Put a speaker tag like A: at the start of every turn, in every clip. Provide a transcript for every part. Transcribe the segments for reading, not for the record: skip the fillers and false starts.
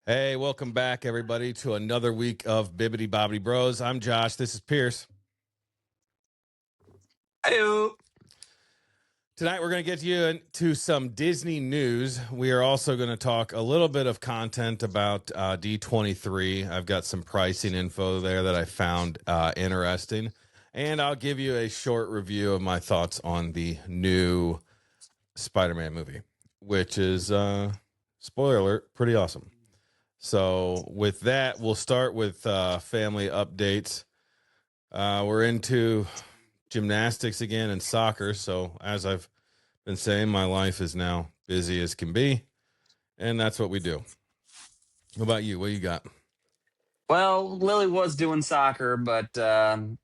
A: Hey, welcome back, everybody, to another week of Bibbidi Bobbidi Bros. I'm Josh. This is Pierce.
B: Hey,
A: Tonight, we're going to get you into some Disney news. We are also going to talk a little bit of content about D23. I've got some pricing info there that I found interesting. And I'll give you a short review of my thoughts on the new Spider-Man movie, which is, spoiler alert, pretty awesome. So with that, we'll start with family updates. We're into gymnastics again and soccer. So as I've been saying, my life is now busy as can be, and that's what we do. What about you? What you got?
B: well, Lily was doing soccer, but the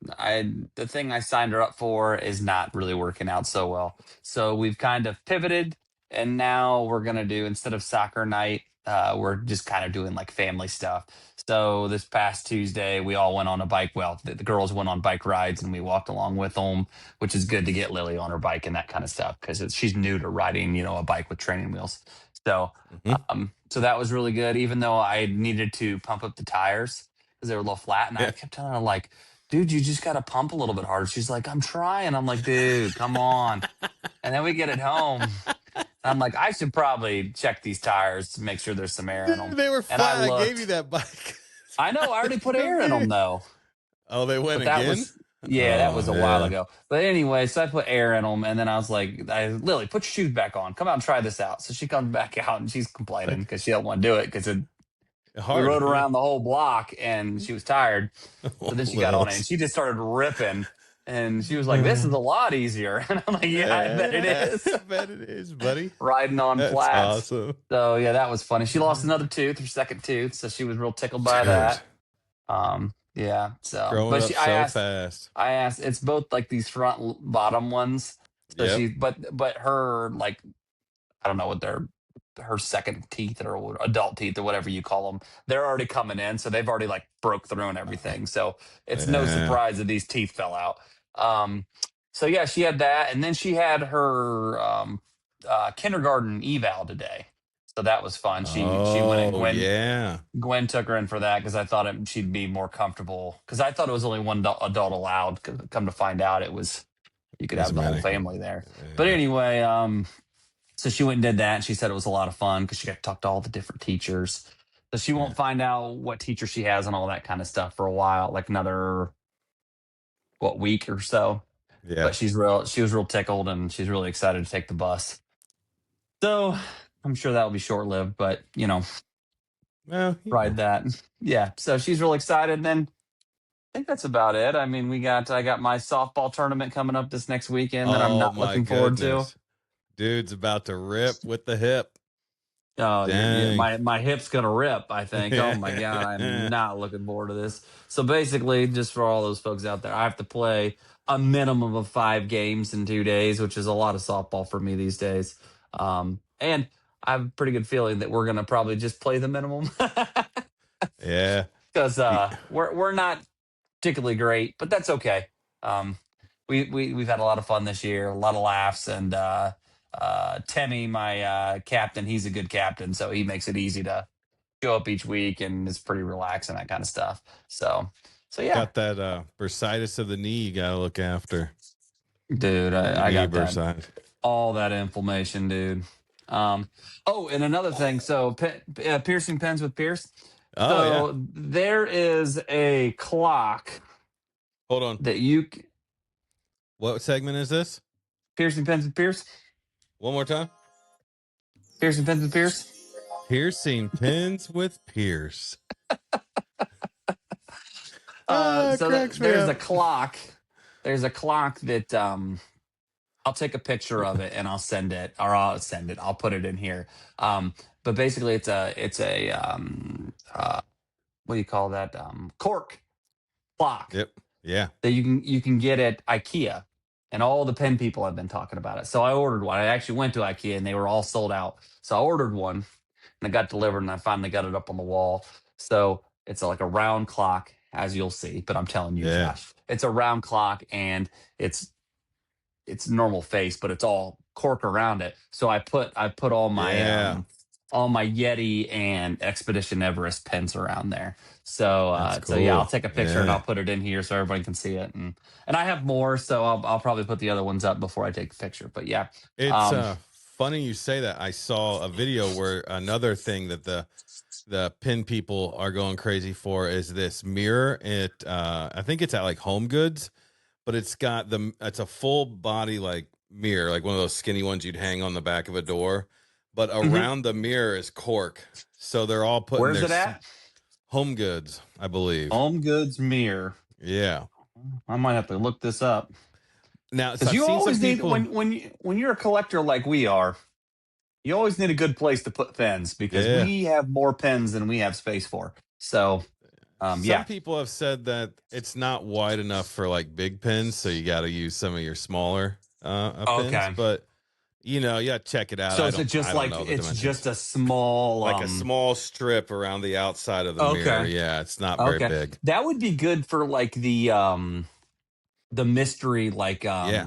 B: thing I signed her up for is not really working out so well. So we've kind of pivoted, and now we're gonna do instead of soccer night, we're just kind of doing like family stuff. So this past Tuesday, we all went on a bike. Well, the girls went on bike rides, and we walked along with them, which is good to get Lily on her bike and that kind of stuff because she's new to riding, a bike with training wheels. So
A: Mm-hmm.
B: so that was really good, even though I needed to pump up the tires because they were a little flat. And I
A: Yeah.
B: kept telling her, like, dude, you just got to pump a little bit harder. She's like, I'm trying. I'm like, dude, come on. And then we get it home. And I'm like, I should probably check these tires to make sure there's some air in them.
A: Dude, they were
B: And I
A: flat. I gave you
B: looked.
A: that bike.
B: I know I already put
A: No
B: air in them,
A: kidding.
B: though.
A: Oh, they went
B: But that
A: again?
B: was, yeah, that was
A: Oh,
B: a while
A: yeah.
B: ago. But anyway, so I put air in them, and then I was like, Lily, put your shoes back on. Come out and try this out. So she comes back out, and she's complaining because she don't want to do it because we
A: Hard.
B: rode
A: Yeah.
B: around the whole block, and she was tired. So
A: Oh,
B: then she got on it, and
A: Lils.
B: she just started ripping. And she was like, "This is a lot easier." And I'm like, "Yeah, I bet it
A: Yeah,
B: is."
A: I bet it is, buddy.
B: Riding on
A: That's
B: flats.
A: awesome.
B: So yeah, that was funny. She lost another tooth, her second tooth, so she was real tickled by
A: Dude,
B: that. Yeah. So,
A: growing
B: but
A: up
B: I
A: so
B: asked,
A: fast.
B: it's both like these bottom ones. So
A: Yep.
B: but her like I don't know what her second teeth or adult teeth or whatever you call them, they're already coming in, so they've already like broke through and everything. So it's no
A: Yeah.
B: surprise that these teeth fell out. Um, so yeah, she had that, and then she had her kindergarten eval today. So that was fun. She went and
A: Oh, yeah.
B: Gwen took her in for that because I thought she'd be more comfortable because I thought it was only one adult allowed. Come to find out, it was you could
A: As
B: have the whole
A: many.
B: family there. But
A: Yeah.
B: anyway, so she went and did that. And she said it was a lot of fun because she got to talk to all the different teachers. So she
A: Yeah.
B: won't find out what teacher she has and all that kind of stuff for a while, like another week or so.
A: Yeah.
B: But she was real tickled and she's really excited to take the bus. So I'm sure that will be short lived, but
A: Well,
B: ride that. Yeah. So she's real excited. And then I think that's about it. I mean, I got my softball tournament coming up this next weekend that I'm
A: Oh,
B: not
A: my
B: looking forward to.
A: goodness. Dude's about to rip with the hip.
B: Oh,
A: Dang.
B: my hip's gonna rip, I think. Oh my God, I'm not looking forward to this. So basically, just for all those folks out there, I have to play a minimum of 5 games in 2 days, which is a lot of softball for me these days. And I have a pretty good feeling that we're gonna probably just play the minimum
A: Yeah.
B: because we're not particularly great, but that's okay. Um, we've had a lot of fun this year, a lot of laughs, and Timmy, my captain, he's a good captain, so he makes it easy to show up each week, and it's pretty relaxing, that kind of stuff. So yeah,
A: Got that bursitis of the knee you got to look after.
B: dude, I
A: Knee
B: got that
A: bursitis.
B: all that inflammation, dude. Oh, and another thing, so piercing pens with Pierce.
A: Oh, yeah.
B: So there is a clock
A: Hold on.
B: that
A: What segment is this?
B: piercing pens with Pierce.
A: One more time.
B: Piercing pens with Pierce.
A: Piercing pins with Pierce.
B: So
A: Cracks me
B: there's a
A: up.
B: clock. There's a clock that I'll take a picture of it and I'll put it in here. But basically, it's a what do you call that? Cork clock
A: Yep. Yeah.
B: that you can get at IKEA, and all the pen people have been talking about it. So I ordered one. I actually went to IKEA and they were all sold out. So I ordered one and it got delivered and I finally got it up on the wall. So it's like a round clock, as you'll see. But I'm telling you,
A: Yeah.
B: Josh, it's a round clock and it's normal face, but it's all cork around it. So I put all my
A: Yeah.
B: all my Yeti and Expedition Everest pins around there. So
A: That's
B: so yeah, I'll
A: cool.
B: take a picture and I'll
A: Yeah.
B: put it in here so everybody can see it. And I have more, so I'll probably put the other ones up before I take the picture. But yeah,
A: It's
B: um,
A: funny you say that. I saw a video where another thing that the pin people are going crazy for is this mirror. It I think it's at like Home Goods, but it's a full body like mirror, like one of those skinny ones you'd hang on the back of a door, but
B: mhm.
A: around the mirror is cork. So they're all putting
B: Where's
A: their
B: it at?
A: Home Goods, I believe.
B: Home Goods mirror.
A: Yeah.
B: I might have to look this up
A: Now, so
B: because
A: I've
B: you
A: seen some
B: always need
A: people.
B: when you're a collector like we are, you always need a good place to put pens because
A: Yeah.
B: we have more pens than we have space for. So
A: Some
B: yeah.
A: people have said that it's not wide enough for like big pins, so you got to use some of your smaller pins.
B: Okay.
A: But yeah, check it out.
B: So
A: I
B: is it
A: don't
B: just
A: I don't
B: like
A: know the
B: it's just
A: dimensions.
B: a small
A: Like a small strip around the outside of the mirror.
B: okay.
A: Yeah, it's not very
B: Okay.
A: big.
B: That would be good for like the mystery like
A: Yeah, yeah,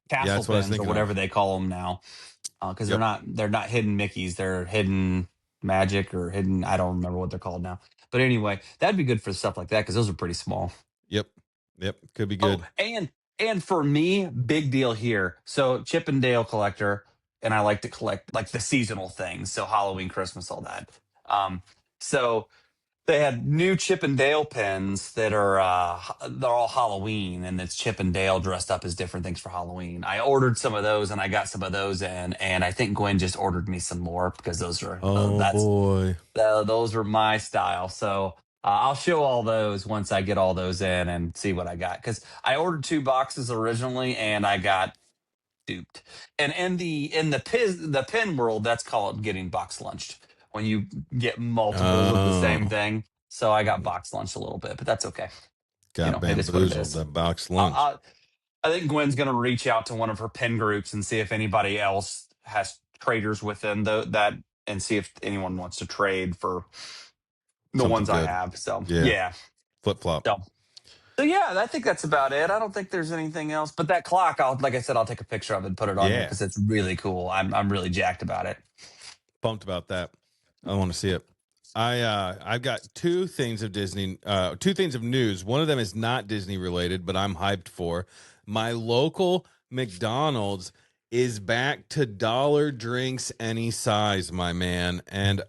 B: castle
A: that's what I was
B: pens or
A: thinking
B: whatever
A: of.
B: they call them now. Because
A: Yep,
B: they're not hidden Mickeys, they're hidden magic or hidden I don't remember what they're called now. But anyway, that'd be good for stuff like that because those are pretty small.
A: yep, yep. Could be
B: Oh,
A: good.
B: and for me, big deal here. So Chip and Dale collector, and I like to collect like the seasonal things, so Halloween, Christmas, all that. Um, so they had new Chip and Dale pens that are they're all Halloween, and it's Chip and Dale dressed up as different things for Halloween. I ordered some of those, and I got some of those in, and I think Gwen just ordered me some more because those are
A: Oh boy,
B: those are my style. So I'll show all those once I get all those in and see what I got because I ordered 2 boxes originally, and I got duped. And in the pin world, that's called getting box lunched when you get multiples of the same
A: oh,
B: thing. So I got box lunched a little bit, but that's okay.
A: got
B: It is what it
A: bamboozled.
B: is.
A: That box
B: I,
A: lunch.
B: I think Gwen's going to reach out to one of her pin groups and see if anybody else has traders within that and see if anyone wants to trade for the
A: Something
B: ones I
A: good.
B: have. So
A: Yeah,
B: yeah.
A: flip flop.
B: So yeah, I think that's about it. I don't think there's anything else. But that clock, like I said, I'll take a picture of it and put it on here
A: Yeah,
B: because it's really cool. I'm really jacked about it.
A: pumped about that. I want to see it. I've got two things of news. One of them is not Disney related, but I'm hyped for. My local McDonald's is back to dollar drinks any size, my man. And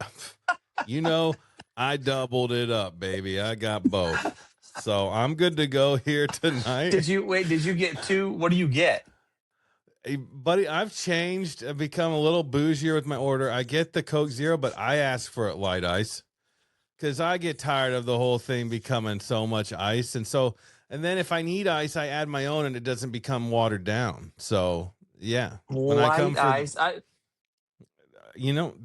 A: you know, I doubled it up, baby. I got both. So I'm good to go here tonight.
B: Did you get two? What do you get?
A: Hey, buddy, I've changed. I've become a little bougier with my order. I get the Coke Zero, but I ask for it light ice because I get tired of the whole thing becoming so much ice. And then if I need ice, I add my own and it doesn't become watered down. So, yeah, when I come
B: Light
A: for,
B: ice.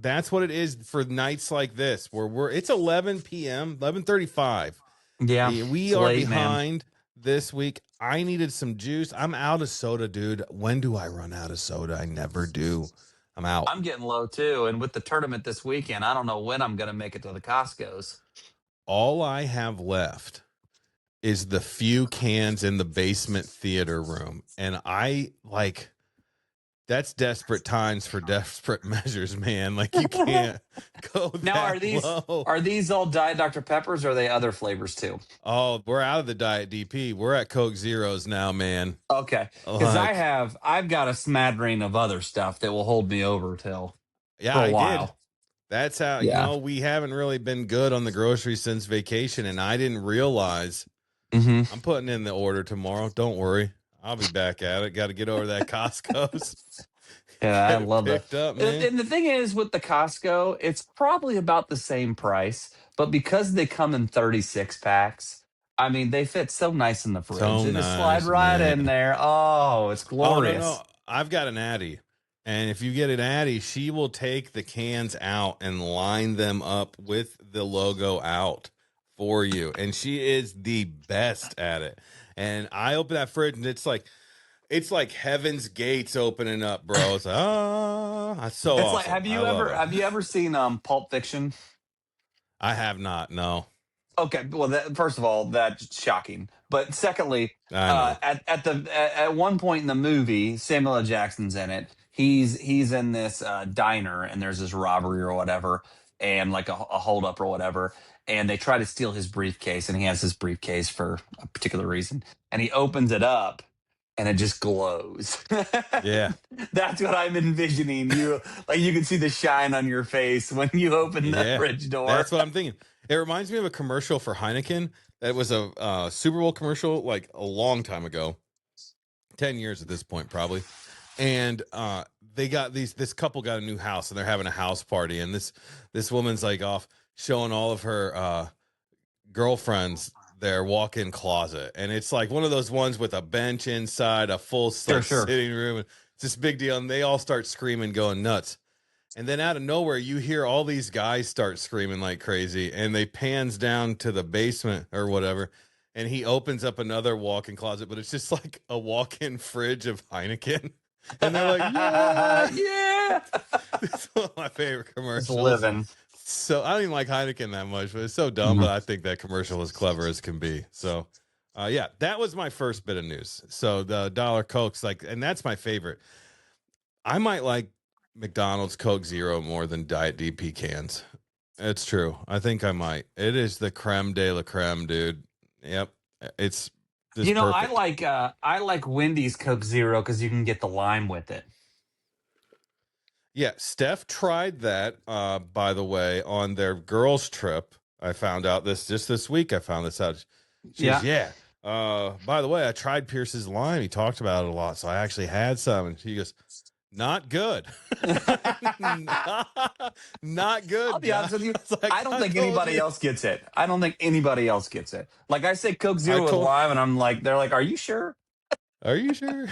A: that's what it is for nights like this where it's 11 p.m., 11:35.
B: Yeah,
A: We
B: it's
A: are
B: late, man.
A: behind this week. I needed some juice. I'm out of soda, dude. When do I run out of soda? I never do. I'm out.
B: I'm getting low too, and with the tournament this weekend, I don't know when I'm gonna make it to the Costco's.
A: All I have left is the few cans in the basement theater room. And I like that's desperate times for desperate measures, man. Like you can't go
B: Now,
A: that low.
B: are these all Diet Dr Peppers, or are they other flavors too?
A: Oh, we're out of the Diet DP. We're at Coke Zeros now, man.
B: Okay, because
A: Like,
B: I've got a smattering of other stuff that will hold me over till
A: yeah,
B: for a
A: I did.
B: while.
A: That's how,
B: Yeah.
A: we haven't really been good on the groceries since vacation, and I didn't realize
B: Hmm.
A: I'm putting in the order tomorrow. Don't worry. I'll be back at it. Got to get over that Costco's.
B: Yeah, I
A: Get it
B: love that.
A: picked up,
B: And
A: man.
B: the thing is, with the Costco, it's probably about the same price, but because they come in 36 packs, I mean, they fit so nice in the fridge.
A: So
B: They just slide
A: nice,
B: right in
A: man.
B: there. Oh, it's
A: Oh, no, no.
B: glorious.
A: I've got an Addie. And if you get an Addie, she will take the cans out and line them up with the logo out for you. And she is the best at it. And I open that fridge and it's like heaven's gates opening up, bro. It's that's so
B: It's like,
A: awesome. I love it.
B: have you ever seen Pulp Fiction?
A: I have not. No,
B: Okay, well, first of all, that's shocking. But secondly,
A: I know.
B: at one point in the movie, Samuel L. Jackson's in it. he's in this diner, and there's this robbery or whatever, and like a holdup or whatever, and they try to steal his briefcase, and he has his briefcase for a particular reason, and he opens it up, and it just glows.
A: Yeah.
B: That's what I'm envisioning. You like you can see the shine on your face when you open the
A: Yeah.
B: fridge door.
A: That's what I'm thinking. It reminds me of a commercial for Heineken that was a Super Bowl commercial like a long time ago, 10 years at this point, probably. And they got this couple got a new house and they're having a house party. And this woman's like off showing all of her girlfriends their walk-in closet. And it's like one of those ones with a bench inside, a full
B: Sure.
A: sitting room. It's this big deal. And they all start screaming, going nuts. And then out of nowhere, you hear all these guys start screaming like crazy, and they pans down to the basement or whatever, and he opens up another walk-in closet, but it's just like a walk-in fridge of Heineken, and they're like, "Yeah,
B: Yeah.
A: it's one of my favorite
B: It's
A: commercials."
B: living.
A: So I don't even like Heineken that much, but it's so dumb.
B: Mhm.
A: But I think that commercial is clever as can be. So, yeah, that was my first bit of news. So the Dollar Coke's like, and that's my favorite. I might like McDonald's Coke Zero more than Diet DP cans. It's true. I think I might. It is the creme de la creme, dude. Yep. It's just
B: You know,
A: perfect.
B: I like Wendy's Coke Zero because you can get the lime with it.
A: Yeah, Steph tried that, by the way, on their girls' trip. I found out this week. I found this out. She goes,
B: Yeah.
A: yeah. By the way, I tried Pierce's lime. He talked about it a lot, so I actually had some. And she goes, not good. not
B: I'll
A: good,
B: be honest with
A: Josh.
B: you.
A: I was like,
B: I don't
A: I
B: think
A: told
B: anybody
A: you.
B: else gets it. I don't think anybody else gets it. Like I say Coke
A: I
B: Zero with
A: told.
B: lime, and I'm like, they're like, are you sure?
A: Are you sure?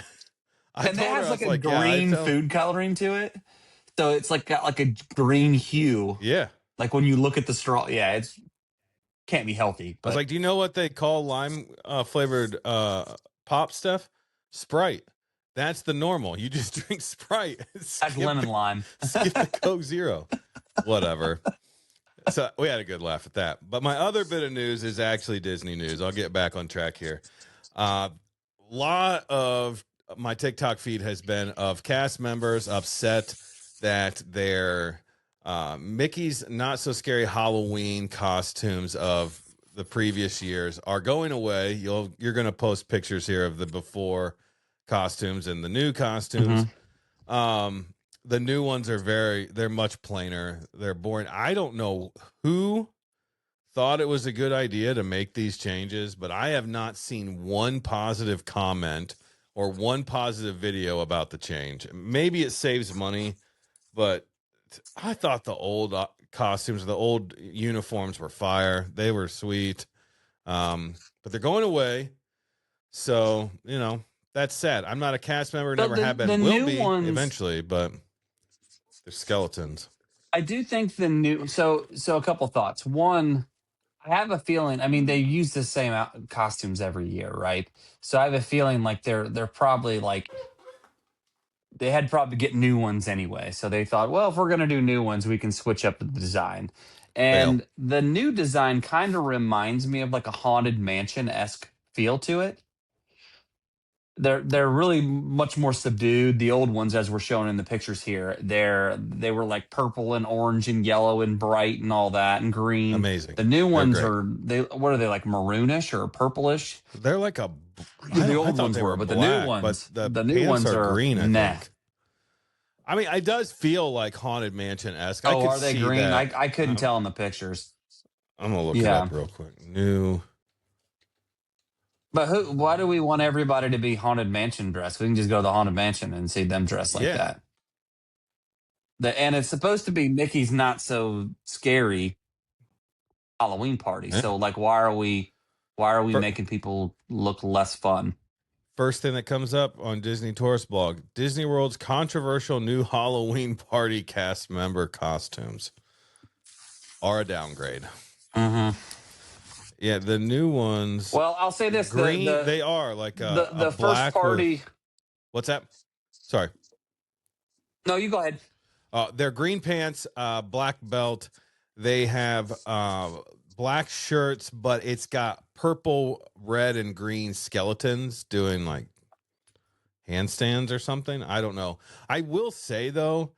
A: I
B: And it
A: told her,
B: has
A: I
B: like
A: was
B: a
A: like, yeah, I
B: green
A: tell.
B: food coloring to it. So it's like got like a green hue.
A: Yeah.
B: Like when you look at the straw, yeah, it's can't be healthy,
A: I was
B: but
A: like, do you know what they call lime flavored pop stuff? Sprite. That's the normal. You just drink Sprite.
B: that's lemon lime.
A: Skip the Coke Zero. Whatever. So we had a good laugh at that. But my other bit of news is actually Disney news. I'll get back on track here. A lot of my TikTok feed has been of cast members upset that their Mickey's Not So Scary Halloween costumes of the previous years are going away. You're going to post pictures here of the before costumes and the new costumes.
B: Hmm.
A: Um, the new ones they're much plainer. They're boring. I don't know who thought it was a good idea to make these changes, but I have not seen one positive comment or one positive video about the change. Maybe it saves money, but I thought the old costumes, the old uniforms were fire. They were sweet. But they're going away. So, that's sad. I'm not a cast member,
B: So
A: never have
B: the
A: been, will
B: new
A: be
B: ones,
A: eventually, but they're skeletons.
B: I do think the new. So a couple thoughts. One, I have a feeling. I mean, they use the same costumes every year, right? So I have a feeling like they're probably like they had probably get new ones anyway. So they thought, well, if we're gonna do new ones, we can switch up the design.
A: Fail.
B: And the new design kind of reminds me of like a haunted mansion esque feel to it. They're really much more subdued. The old ones, as we're shown in the pictures here, they were like purple and orange and yellow and bright and all that and green.
A: Amazing.
B: The new
A: They're
B: ones
A: great.
B: are they what are they like maroonish or purplish?
A: They're like
B: The
A: I
B: old
A: thought
B: ones
A: they
B: were,
A: were
B: but the new
A: black, but
B: ones,
A: the
B: the new
A: pants
B: ones
A: are
B: are
A: green, I
B: nah.
A: think. I mean, it does feel like Haunted Mansion esque. I
B: Oh,
A: could
B: are they
A: see
B: green?
A: that.
B: I couldn't
A: Um,
B: tell in the pictures.
A: I'm gonna look it
B: Yeah.
A: up real quick. New.
B: But why do we want everybody to be haunted mansion dressed? We can just go to the haunted mansion and see them dressed like
A: Yeah.
B: that. And it's supposed to be Mickey's not so scary Halloween party.
A: Yeah.
B: So like why are we
A: Fir-
B: making people look less fun?
A: First thing that comes up on Disney Tourist blog: Disney World's controversial new Halloween party cast member costumes are a downgrade.
B: Hmm.
A: Yeah, the new ones,
B: Well, I'll say this:
A: green. They are like a
B: the first
A: black with
B: party.
A: what's that? Sorry.
B: No, you go ahead.
A: They're green pants, black belt. They have black shirts, but it's got purple, red, and green skeletons doing like handstands or something. I don't know. I will say though,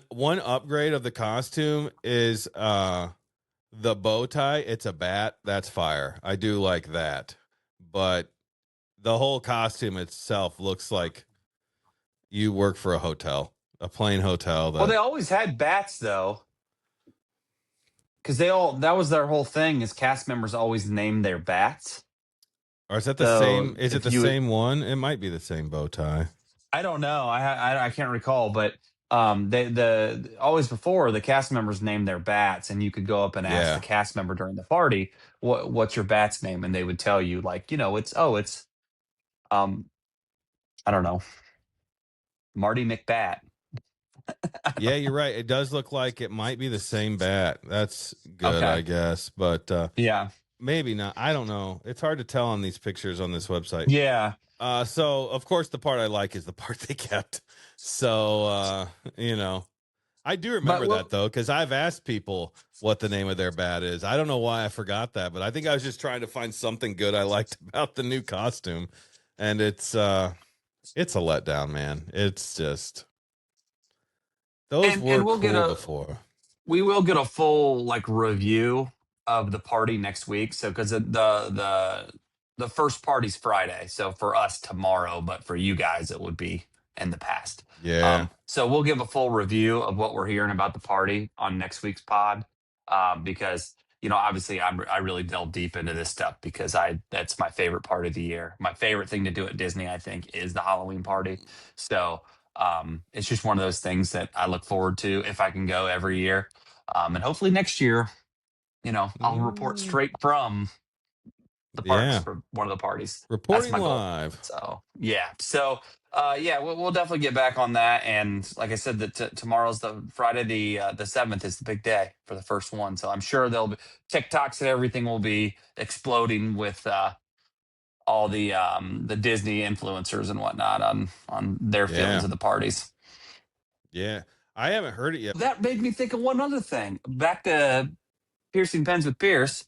A: one upgrade of the costume is the bow tie. It's a bat. That's fire. I do like that. But the whole costume itself looks like you work for a hotel, a plain hotel.
B: Well, they
A: That
B: always had bats though, because that was their whole thing. Is cast members always named their bats.
A: or is that the same?
B: So
A: Is it
B: if
A: the
B: you,
A: same one? It might be the same bow tie.
B: I don't know, I can't recall, but the always before the cast members named their bats, and you could go up and ask the
A: Yeah.
B: cast member during the party what's your bat's name, and they would tell you like it's um I don't know, Marty McBat.
A: Yeah, you're right. It does look like it might be the same bat. That's good,
B: Okay,
A: I guess, but
B: yeah,
A: maybe not. I don't know. It's hard to tell on these pictures on this website.
B: yeah.
A: So of course the part I like is the part they kept. So I do
B: But
A: remember that though, because I've asked people what the name of their bat is. I don't know why I forgot that, but I think I was just trying to find something good I liked about the new costume, and it's a letdown, man. It's just those
B: and
A: were cool before.
B: we will get a full like review of the party next week. So because the first party's Friday, so for us tomorrow, but for you guys it would be in the past.
A: Yeah.
B: So we'll give a full review of what we're hearing about the party on next week's pod, because obviously I really delve deep into this stuff because I that's my favorite part of the year. My favorite thing to do at Disney, I think, is the Halloween party. So it's just one of those things that I look forward to if I can go every year. And hopefully next year, I'll report
A: Mm,
B: straight from the parks
A: yeah.
B: for one of the parties. That's
A: Reporting
B: my goal.
A: live.
B: So yeah. So yeah, we'll definitely get back on that. And like I said, that tomorrow's the Friday, the 7th is the big day for the first one. So I'm sure there'll be TikToks and everything will be exploding with all the Disney influencers and whatnot on their feelings
A: Yeah.
B: of the parties.
A: Yeah. I haven't heard it yet.
B: That made me think of one other thing. Back to piercing pens with Pierce.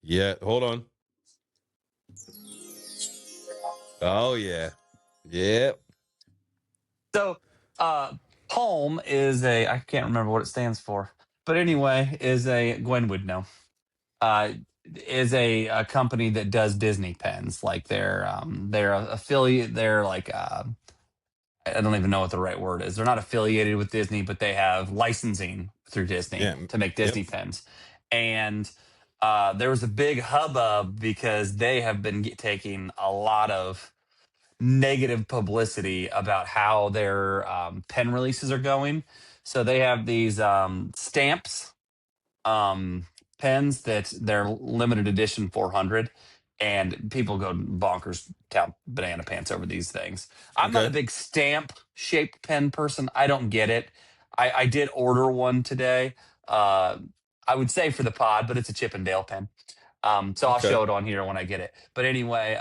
A: Yeah. Hold on. Oh yeah. Yep.
B: So, Palm is I can't remember what it stands for, but anyway, is a Gwen would know. Uh, is a company that does Disney pens. Like they're a affiliate. They're like I don't even know what the right word is. They're not affiliated with Disney, but they have licensing through Disney
A: Yeah.
B: to make
A: Yep.
B: Disney pens. And there was a big hubbub because they have been taking a lot of negative publicity about how their pen releases are going. So they have these stamps um, pens that they're limited edition 400, and people go bonkers, count banana pants over these things. I'm not a
A: Okay.
B: big stamp shaped pen person. I don't get it. I did order one today. Uh, I would say for the pod, but it's a Chip and Dale pen. So I'll
A: Okay.
B: show it on here when I get it. But anyway,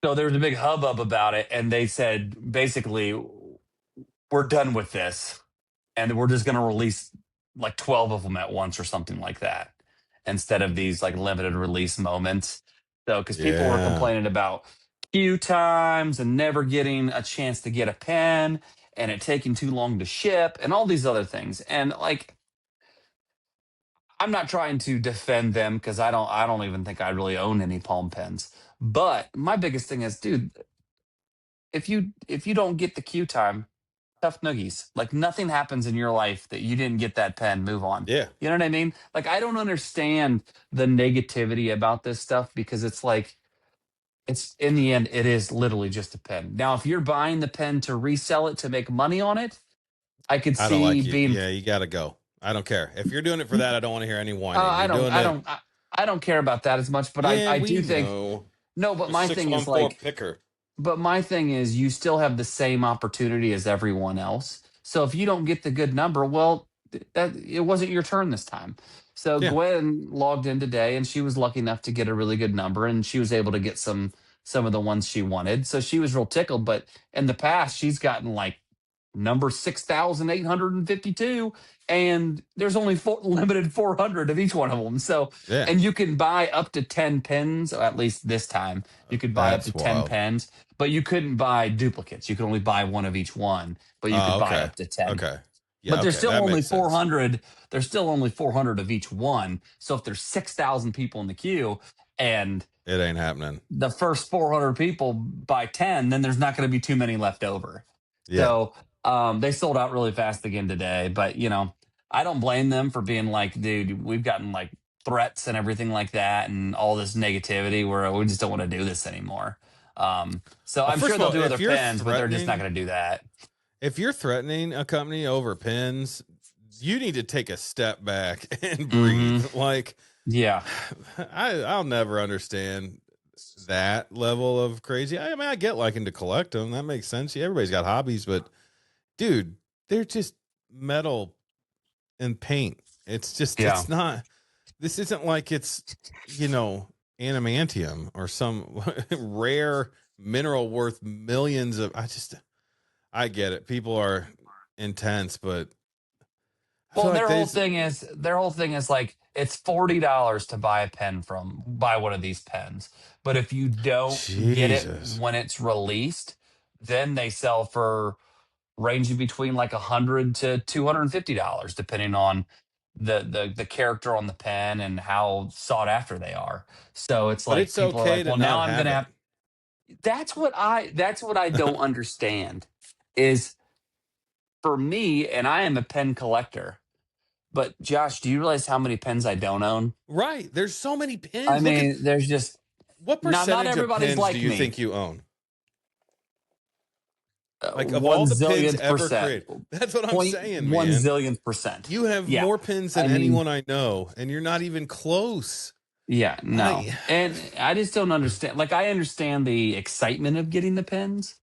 B: so there was a big hubbub about it, and they said basically, we're done with this, and we're just going to release like 12 of them at once or something like that, instead of these like limited release moments. So, because people were
A: Yeah.
B: complaining about queue times and never getting a chance to get a pen, and it taking too long to ship, and all these other things. And like, I'm not trying to defend them because I don't even think I really own any Palm pens. But my biggest thing is, dude, if you don't get the queue time, tough noogies. Like nothing happens in your life that you didn't get that pen. Move on.
A: Yeah.
B: You know what I mean? Like I don't understand the negativity about this stuff because it's like it's in the end it is literally just a pen. Now, if you're buying the pen to resell it to make money on it, I could
A: I don't
B: see
A: like you.
B: being.
A: Yeah, you gotta go. I don't care. If you're doing it for that, I don't want to hear any whining.
B: I
A: You're
B: don't.
A: doing
B: I
A: it.
B: don't. I don't care about that as much. But I
A: Yeah,
B: I
A: we
B: do think
A: know.
B: no. But
A: A
B: my thing is
A: 614
B: like
A: picker.
B: But my thing is, you still have the same opportunity as everyone else. So if you don't get the good number, well, that it wasn't your turn this time. So
A: Yeah.
B: Gwen logged in today, and she was lucky enough to get a really good number, and she was able to get some of the ones she wanted. So she was real tickled. But in the past, she's gotten like number 6,852, and there's only limited 400 of each one of them. So,
A: Yeah.
B: and you can buy up to 10 pens, or at least this time, you could buy up to
A: That's
B: 10
A: wild.
B: pens, but you couldn't buy duplicates. You could only buy one of each one, but you could
A: Oh,
B: buy
A: okay.
B: up to 10.
A: Okay.
B: But
A: Yeah,
B: there's
A: okay.
B: still
A: That
B: only
A: makes sense.
B: 400. There's still only 400 of each one. So if there's 6,000 people in the queue and
A: It ain't happening.
B: the first 400 people buy 10, then there's not going to be too many left over.
A: Yeah.
B: So they sold out really fast again today. But, I don't blame them for being like, dude, we've gotten like threats and everything like that and all this negativity where we just don't want to do this anymore. So
A: Well,
B: I'm
A: first
B: sure
A: of
B: they'll
A: all,
B: do other pens, but they're just not going to do that.
A: if you're threatening a company over pins, you need to take a step back and
B: Hmm.
A: breathe. Like,
B: Yeah.
A: I'll never understand that level of crazy. I mean, I get liking to collect them. That makes sense. Yeah, everybody's got hobbies, but dude, they're just metal and paint. It's just,
B: Yeah.
A: it's not, this isn't like it's, adamantium or some rare mineral worth millions of, I get it. People are intense, but I feel
B: Well,
A: like
B: their whole thing is like it's $40 to buy a pen buy one of these pens. But if you don't get it
A: Jesus.
B: when it's released, then they sell for ranging between like $100 to $250, depending on the character on the pen and how sought after they are. So it's
A: But
B: like
A: it's
B: people are
A: okay
B: like,
A: to
B: well,
A: not
B: now I'm
A: have
B: gonna
A: it.
B: have that's what I don't understand is for me, and I am a pen collector. But Josh, do you realize how many pens I don't own?
A: Right. There's so many
B: I
A: pins. Look at
B: mean, there's just
A: what
B: not
A: percentage of
B: everybody's
A: pins do
B: like
A: you
B: me.
A: think you own? Like of
B: One
A: all the pins
B: zillionth
A: ever
B: percent,
A: created. That's what I'm
B: point
A: saying,
B: one
A: man.
B: zillionth percent.
A: You have
B: Yeah,
A: more pins
B: I
A: than
B: mean,
A: anyone I know, and you're not even close.
B: yeah, no,
A: I
B: and I just don't understand. Like, I understand the excitement of getting the pens,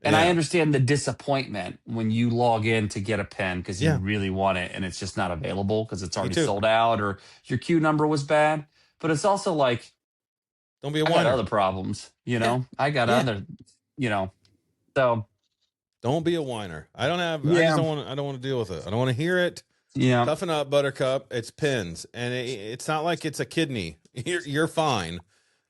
B: and I
A: Yeah.
B: understand the disappointment when you log in to get a pen because you
A: Yeah.
B: really want it and it's just not available because it's
A: Me
B: already
A: too.
B: sold out or your queue number was bad. But it's also like
A: Don't be a
B: I got
A: whiner.
B: other problems,
A: Yeah.
B: I got
A: Yeah.
B: other, you know. So
A: Don't be a whiner. I just
B: yeah,
A: I don't want to deal with it. I don't want to hear it.
B: yeah.
A: Toughen up, Buttercup. It's pins, and it's not like it's a kidney. You're fine.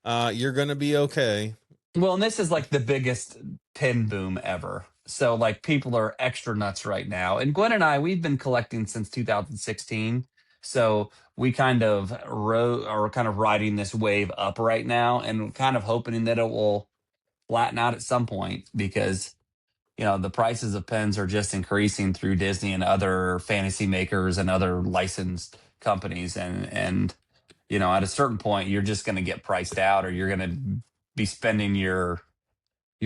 A: You're gonna be okay.
B: Well, and this is like the biggest pin boom ever. So like people are extra nuts right now. And Gwen and I, we've been collecting since 2016. So we kind of are kind of riding this wave up right now and kind of hoping that it will flatten out at some point because the prices of pens are just increasing through Disney and other fantasy makers and other licensed companies and at a certain point you're just going to get priced out or you're going to be spending your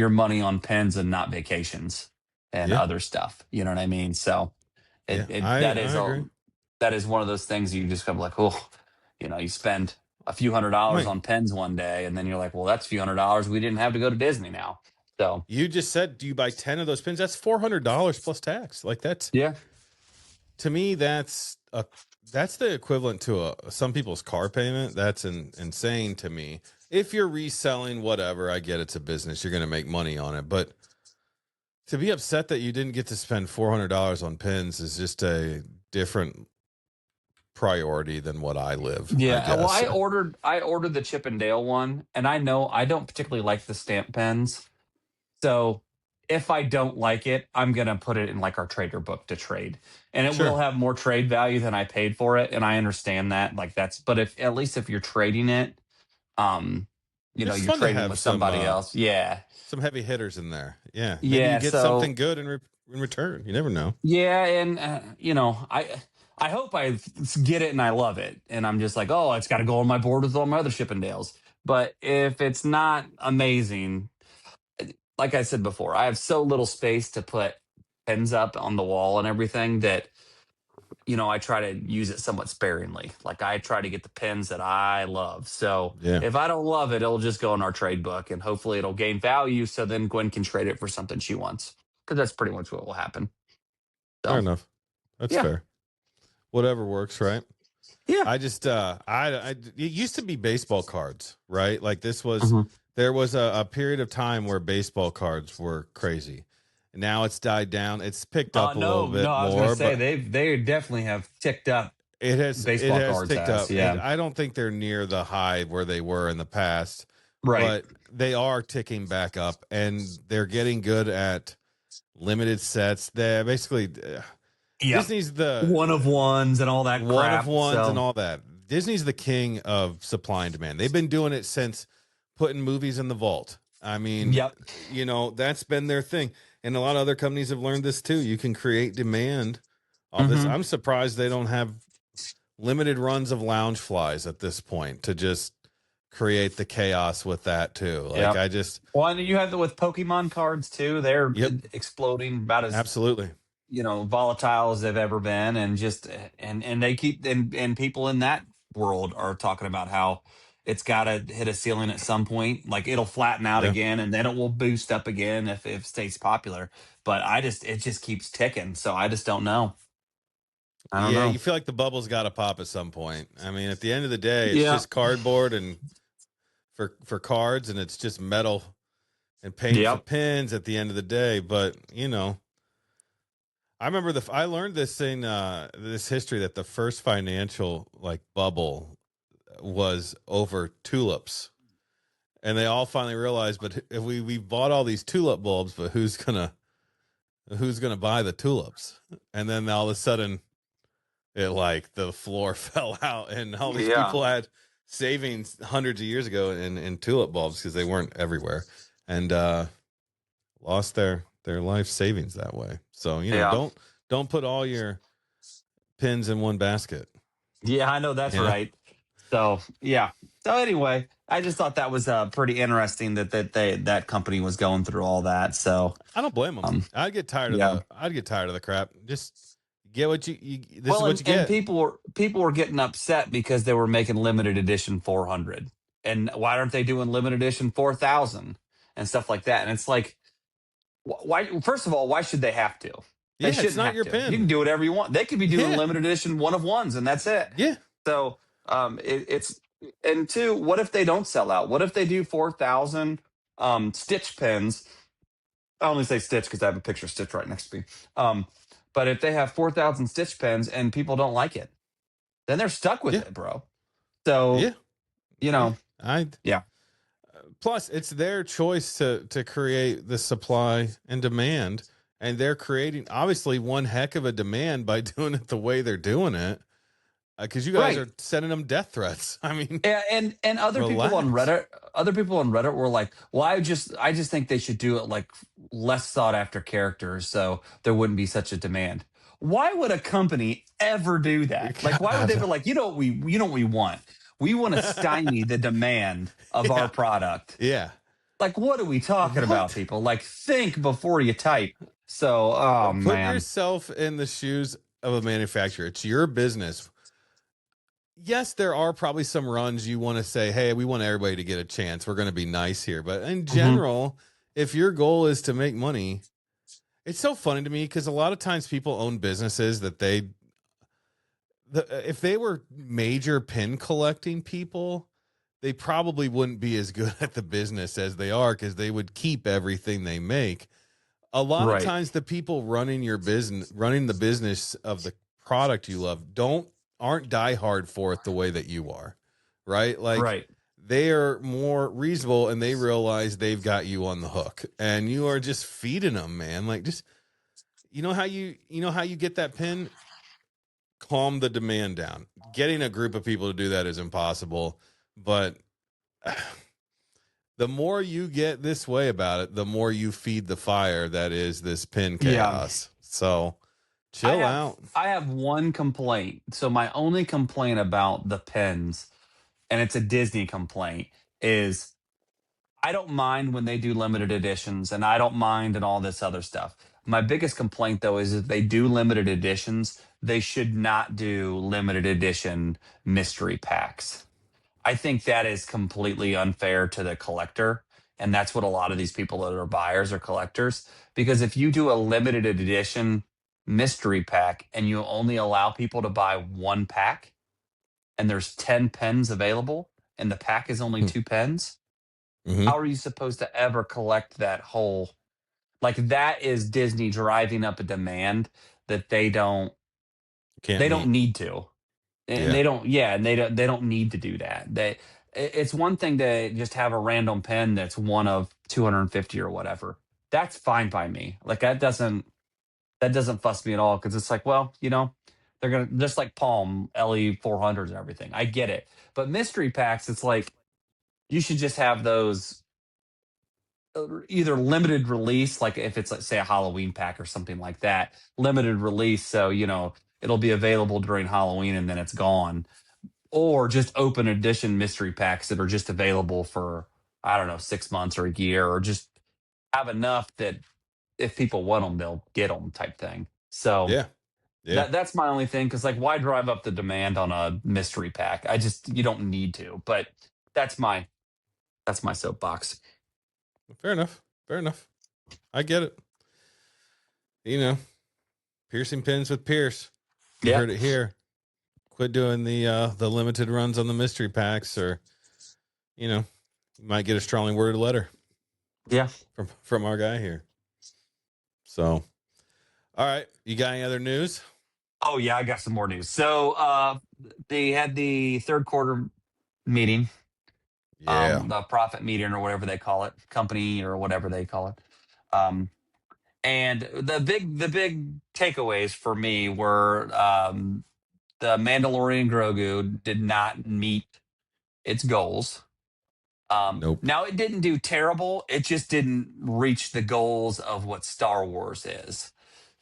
B: money on pens and not vacations and
A: Yeah.
B: other stuff. You know what I mean? So
A: Yeah.
B: that is
A: I agree.
B: one of those things you just go like, oh, you spend a few
A: I
B: $100s
A: mean,
B: on pens one day, and then you're like, well, that's a few $100 we didn't have to go to Disney now. So
A: you just said, do you buy 10 of those pins? That's $400 plus tax. Like that's
B: yeah,
A: to me, that's the equivalent to some people's car payment. That's insane to me. If you're reselling whatever, I get it's a business. You're going to make money on it, but to be upset that you didn't get to spend $400 on pins is just a different priority than what I live, I
B: yeah. Well,
A: guess.
B: I ordered the Chip and Dale one, and I know I don't particularly like the stamp pens. So if I don't like it, I'm gonna put it in like our trader book to trade. And it will
A: Sure.
B: have more trade value than I paid for it. And I understand that. Like but if at least if you're trading it, um,
A: It's
B: you're
A: fun to
B: trading
A: have
B: with somebody else. Yeah.
A: some heavy hitters in there. Yeah. Maybe you
B: Yeah.
A: get something
B: So
A: good in return. You never know.
B: yeah, and I hope I get it and I love it. And I'm just like, oh, it's gotta go on my board with all my other Chippendales. But if it's not amazing, like I said before, I have so little space to put pens up on the wall and everything that I try to use it somewhat sparingly. Like I try to get the pens that I love. So
A: Yeah.
B: if I don't love it, it'll just go in our trade book and hopefully it'll gain value. So then Gwen can trade it for something she wants. Because that's pretty much what will happen.
A: Fair
B: So
A: enough. That's
B: yeah.
A: fair. Whatever works, right?
B: Yeah.
A: I just it used to be baseball cards, right? Like
B: Mhm.
A: there was a period of time where baseball cards were crazy. Now it's died down. It's picked up a little
B: No, no,
A: bit
B: I was gonna
A: more,
B: say
A: but
B: they definitely have ticked up.
A: it
B: Baseball
A: has
B: cards
A: ticked
B: has,
A: up. It,
B: yeah,
A: I don't think they're near the high where they were in the past,
B: right,
A: but they are ticking back up, and they're getting good at limited sets. They basically
B: yep,
A: Disney's the
B: one of ones and all that
A: one of
B: crap.
A: ones and
B: So,
A: all that. Disney's the king of supply and demand. They've been doing it since putting movies in the vault. I mean,
B: yep,
A: that's been their thing. And a lot of other companies have learned this too. You can create demand off this.
B: hmm
A: I'm surprised they don't have limited runs of lounge flies at this point to just create the chaos with that too. Like
B: yep.
A: I just
B: Well, and you have it with Pokemon cards too. They're
A: yep,
B: exploding about as
A: absolutely.
B: volatile as they've ever been, and just and they keep and people in that world are talking about how it's got to hit a ceiling at some point. Like it'll flatten out
A: Yeah.
B: again, and then it will boost up again if it stays popular. But it just keeps ticking. So I just don't know. I don't
A: Yeah,
B: know.
A: you feel like the bubble's got to pop at some point. I mean, at the end of the day, it's
B: Yeah.
A: just cardboard and for cards, and it's just metal and paint for
B: Yep.
A: pins at the end of the day. But I remember I learned this thing, this history that the first financial like bubble was over tulips, and they all finally realized, but if we bought all these tulip bulbs, but who's gonna buy the tulips? And then all of a sudden, it like the floor fell out, and all these
B: Yeah.
A: people had savings hundreds of years ago in tulip bulbs because they weren't everywhere, and lost their life savings that way. So
B: Yeah.
A: don't put all your pins in one basket.
B: Yeah. I know that's
A: You know,
B: right. So yeah. So anyway, I just thought that was pretty interesting that company was going through all that. So
A: I don't blame them.
B: um, yeah.
A: I'd get tired of the crap. Just get what you this is
B: Well,
A: what you
B: and
A: get.
B: people were getting upset because they were making limited edition 400, and why aren't they doing limited edition 4,000 and stuff like that? And it's like, why? First of all, why should they have to? They
A: Yeah, it's
B: shouldn't
A: not
B: have
A: your
B: to. You
A: pin.
B: can do whatever you want. They could be doing
A: Yeah,
B: limited edition one of ones, and that's it.
A: yeah,
B: So it's and two, what if they don't sell out? What if they do 4,000 Stitch pins? I only say Stitch because I have a picture of Stitch right next to me. Um, but if they have 4,000 Stitch pins and people don't like it, then they're stuck with
A: yeah,
B: it, bro. So,
A: yeah,
B: you
A: yeah.
B: know,
A: I
B: yeah.
A: plus it's their choice to create the supply and demand, and they're creating obviously one heck of a demand by doing it the way they're doing it. Because you guys
B: Right.
A: are sending them death threats. I mean,
B: Yeah, and
A: relax.
B: other people on Reddit were like, "Well, I just think they should do it like less sought after characters, so there wouldn't be such a demand." Why would a company ever do that? Like, why would they be
A: God,
B: like, you know what we want? We want to stymie the demand of our
A: yeah,
B: product.
A: yeah.
B: Like, what are we talking about,
A: What?
B: people? Like, think before you type. So, oh
A: Put
B: man,
A: yourself in the shoes of a manufacturer. It's your business. Yes, there are probably some runs you want to say, hey, we want everybody to get a chance. We're going to be nice here. But in
B: hmm
A: general, if your goal is to make money, it's so funny to me because a lot of times people own businesses that if they were major pin collecting people, they probably wouldn't be as good at the business as they are because they would keep everything they make. A lot of
B: right,
A: times the people running the business of the product you love aren't diehard for it the way that you are, right? Like
B: right.
A: they are more reasonable and they realize they've got you on the hook and you are just feeding them, man. Like just you get that pin, calm the demand down. Getting a group of people to do that is impossible, but the more you get this way about it, the more you feed the fire that is this pin
B: Yeah.
A: chaos. So chill out.
B: I have one complaint. So my only complaint about the pens, and it's a Disney complaint, is I don't mind when they do limited editions and I don't mind and all this other stuff. My biggest complaint though is if they do limited editions, they should not do limited edition mystery packs. I think that is completely unfair to the collector. And that's what a lot of these people that are buyers or collectors. Because if you do a limited edition mystery pack and you only allow people to buy one pack and there's 10 pens available and the pack is only two pens,
A: Mm-hmm.
B: how are you supposed to ever collect that whole? Like that is Disney driving up a demand that
A: Can't
B: they don't
A: meet.
B: need to. And
A: Yeah.
B: they don't, yeah, and they don't need to do that. It's one thing to just have a random pen that's one of 250 or whatever. That's fine by me. Like that doesn't fuss me at all because it's like, well, they're gonna just like Palm LE 400s and everything. I get it, but mystery packs, it's like you should just have those either limited release, like if it's, let's say, a Halloween pack or something like that, limited release, so it'll be available during Halloween and then it's gone, or just open edition mystery packs that are just available for, I don't know, 6 months or a year, or just have enough that if people want them, they'll get them type thing. So
A: Yeah. Yeah.
B: that's my only thing, because like, why drive up the demand on a mystery pack? You don't need to. But that's my soapbox.
A: Fair enough. Fair enough. I get it. Piercing pins with Pierce. You
B: Yep.
A: heard it here. Quit doing the limited runs on the mystery packs, or you might get a strongly worded letter
B: Yeah.
A: from our guy here. So, all right, you got any other news?
B: Oh yeah, I got some more news. So they had the third quarter meeting,
A: Yeah.
B: the profit meeting or whatever they call it, company or whatever they call it. Um, and the big takeaways for me were, the Mandalorian Grogu did not meet its goals.
A: Nope.
B: Now it didn't do terrible. It just didn't reach the goals of what Star Wars is.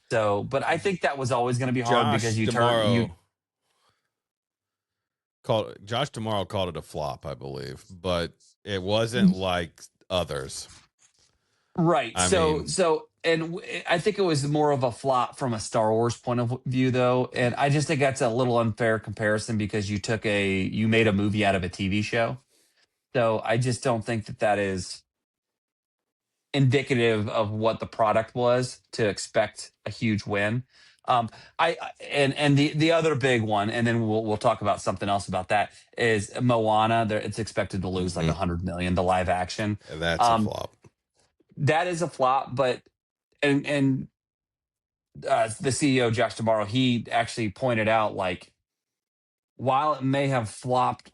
B: So, but I think that was always going to be hard because
A: Josh
B: you turn you
A: Tomorrow called it a flop, I believe, but it wasn't like others.
B: right.
A: I
B: So
A: mean,
B: so and I think it was more of a flop from a Star Wars point of view, though, and I just think that's a little unfair comparison because you made a movie out of a TV show. So I just don't think that is indicative of what the product was to expect a huge win. And the other big one, and then we'll talk about something else about that, is Moana. It's expected to lose like
A: mhm,
B: 100 million to live action.
A: that's a
B: Um,
A: flop.
B: that is a flop, but and the CEO Josh Tomorrow, he actually pointed out, like, while it may have flopped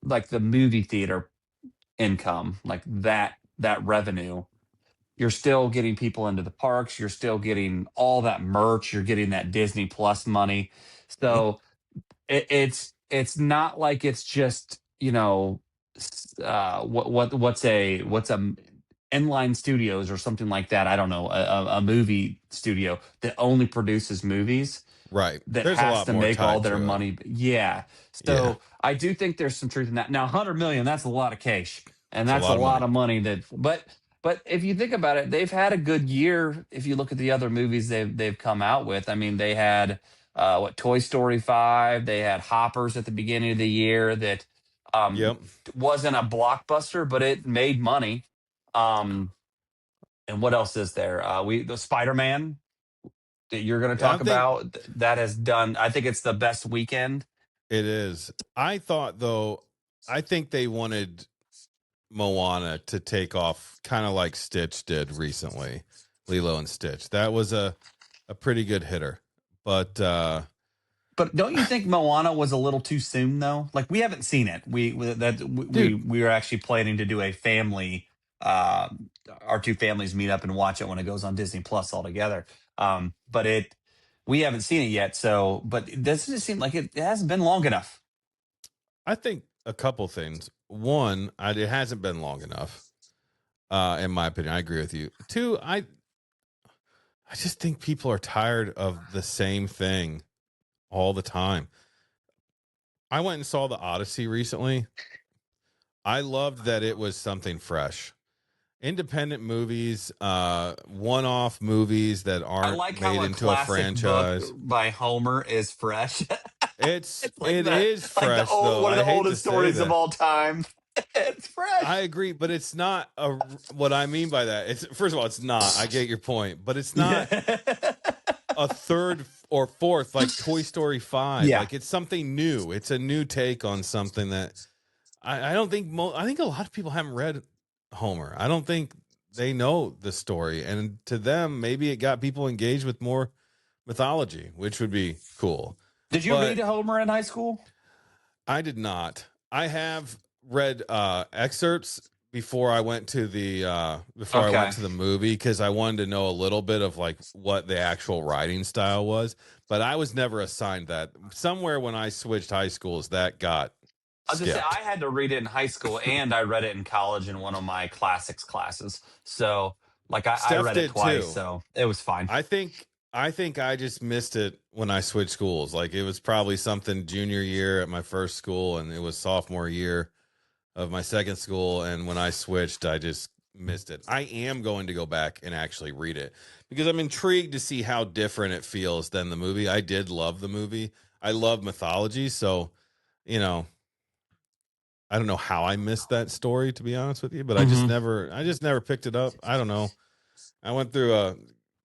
B: like the movie theater income, like that revenue, you're still getting people into the parks. You're still getting all that merch. You're getting that Disney Plus money.
A: Mhm.
B: So it's not like it's just, what's a inline studios or something like that. I don't know, a movie studio that only produces movies
A: Right.
B: that
A: There's a
B: has
A: lot
B: to
A: more
B: make all
A: tied
B: their
A: to it.
B: money. Yeah.
A: Yeah.
B: So I do think there's some truth in that. Now, 100 million, that's a lot of cash. And
A: It's a
B: that's a
A: lot of
B: lot
A: money.
B: of money but if you think about it, they've had a good year. If you look at the other movies they've come out with, I mean, they had Toy Story 5, they had Hoppers at the beginning of the year that
A: Yep.
B: wasn't a blockbuster, but it made money. Um, and what else is there? The Spider-Man that you're going to
A: Yeah, I
B: talk
A: think
B: about, that has done, I think it's the best weekend.
A: it is. I thought though, I think they wanted Moana to take off kind of like Stitch did recently. Lilo and Stitch. That was a pretty good hitter. But
B: But don't you think Moana was a little too soon, though? Like, we haven't seen it.
A: dude,
B: We were actually planning to do a family, uh, our two families meet up and watch it when it goes on Disney Plus all together. But we haven't seen it yet. So, but it doesn't seem like it hasn't been long enough.
A: I think a couple things. One, it hasn't been long enough. In my opinion, I agree with you. Two, I just think people are tired of the same thing all the time. I went and saw the Odyssey recently. I loved that it was something fresh. Independent movies, one-off movies that
B: I
A: aren't
B: like how
A: made
B: a
A: into a
B: classic book
A: franchise.
B: by Homer is fresh. It's like
A: It is
B: like the
A: fresh
B: old
A: though.
B: one of
A: I
B: the
A: hate to
B: oldest
A: say
B: stories of
A: that.
B: all time. It's
A: I
B: fresh.
A: agree, but it's not what I mean by that. It's first of all, it's not. I get your point, but it's not
B: Yeah.
A: a third or fourth like Toy Story 5.
B: Yeah.
A: Like it's something new. It's a new take on something that I don't think I think a lot of people haven't read Homer. I don't think they know the story, and to them, maybe it got people engaged with more mythology, which would be cool.
B: Did you read
A: But
B: Homer in high school?
A: I did not. I have read excerpts before I went
B: Okay.
A: to the movie because I wanted to know a little bit of like what the actual writing style was, but I was never assigned that. Somewhere when I switched high schools, that got
B: I was gonna say I
A: skipped.
B: had to read it in high school and I read it in college in one of my classics classes. So like I
A: Steph
B: read it
A: did
B: twice,
A: too.
B: so it was fine.
A: I think I just missed it when I switched schools. Like it was probably something junior year at my first school, and it was sophomore year of my second school. And when I switched, I just missed it. I am going to go back and actually read it because I'm intrigued to see how different it feels than the movie. I did love the movie. I love mythology, so you know, I don't know how I missed that story to be honest with you, but
B: Hmm.
A: I just never picked it up. I don't know. I went through a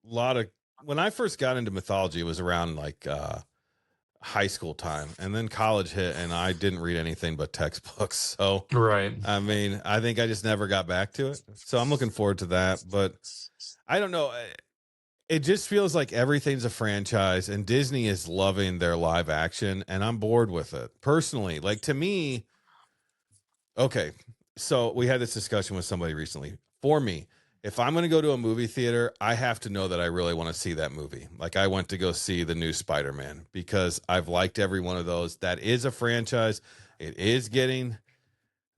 A: lot of when I first got into mythology, it was around like high school time, and then college hit, and I didn't read anything but textbooks. So,
B: Right.
A: I mean, I think I just never got back to it. So I'm looking forward to that, but I don't know. It just feels like everything's a franchise, and Disney is loving their live action, and I'm bored with it personally. Like to me, okay, so we had this discussion with somebody recently. For me, if I'm going to go to a movie theater, I have to know that I really want to see that movie. Like I went to go see the new Spider-Man because I've liked every one of those. That is a franchise. It is getting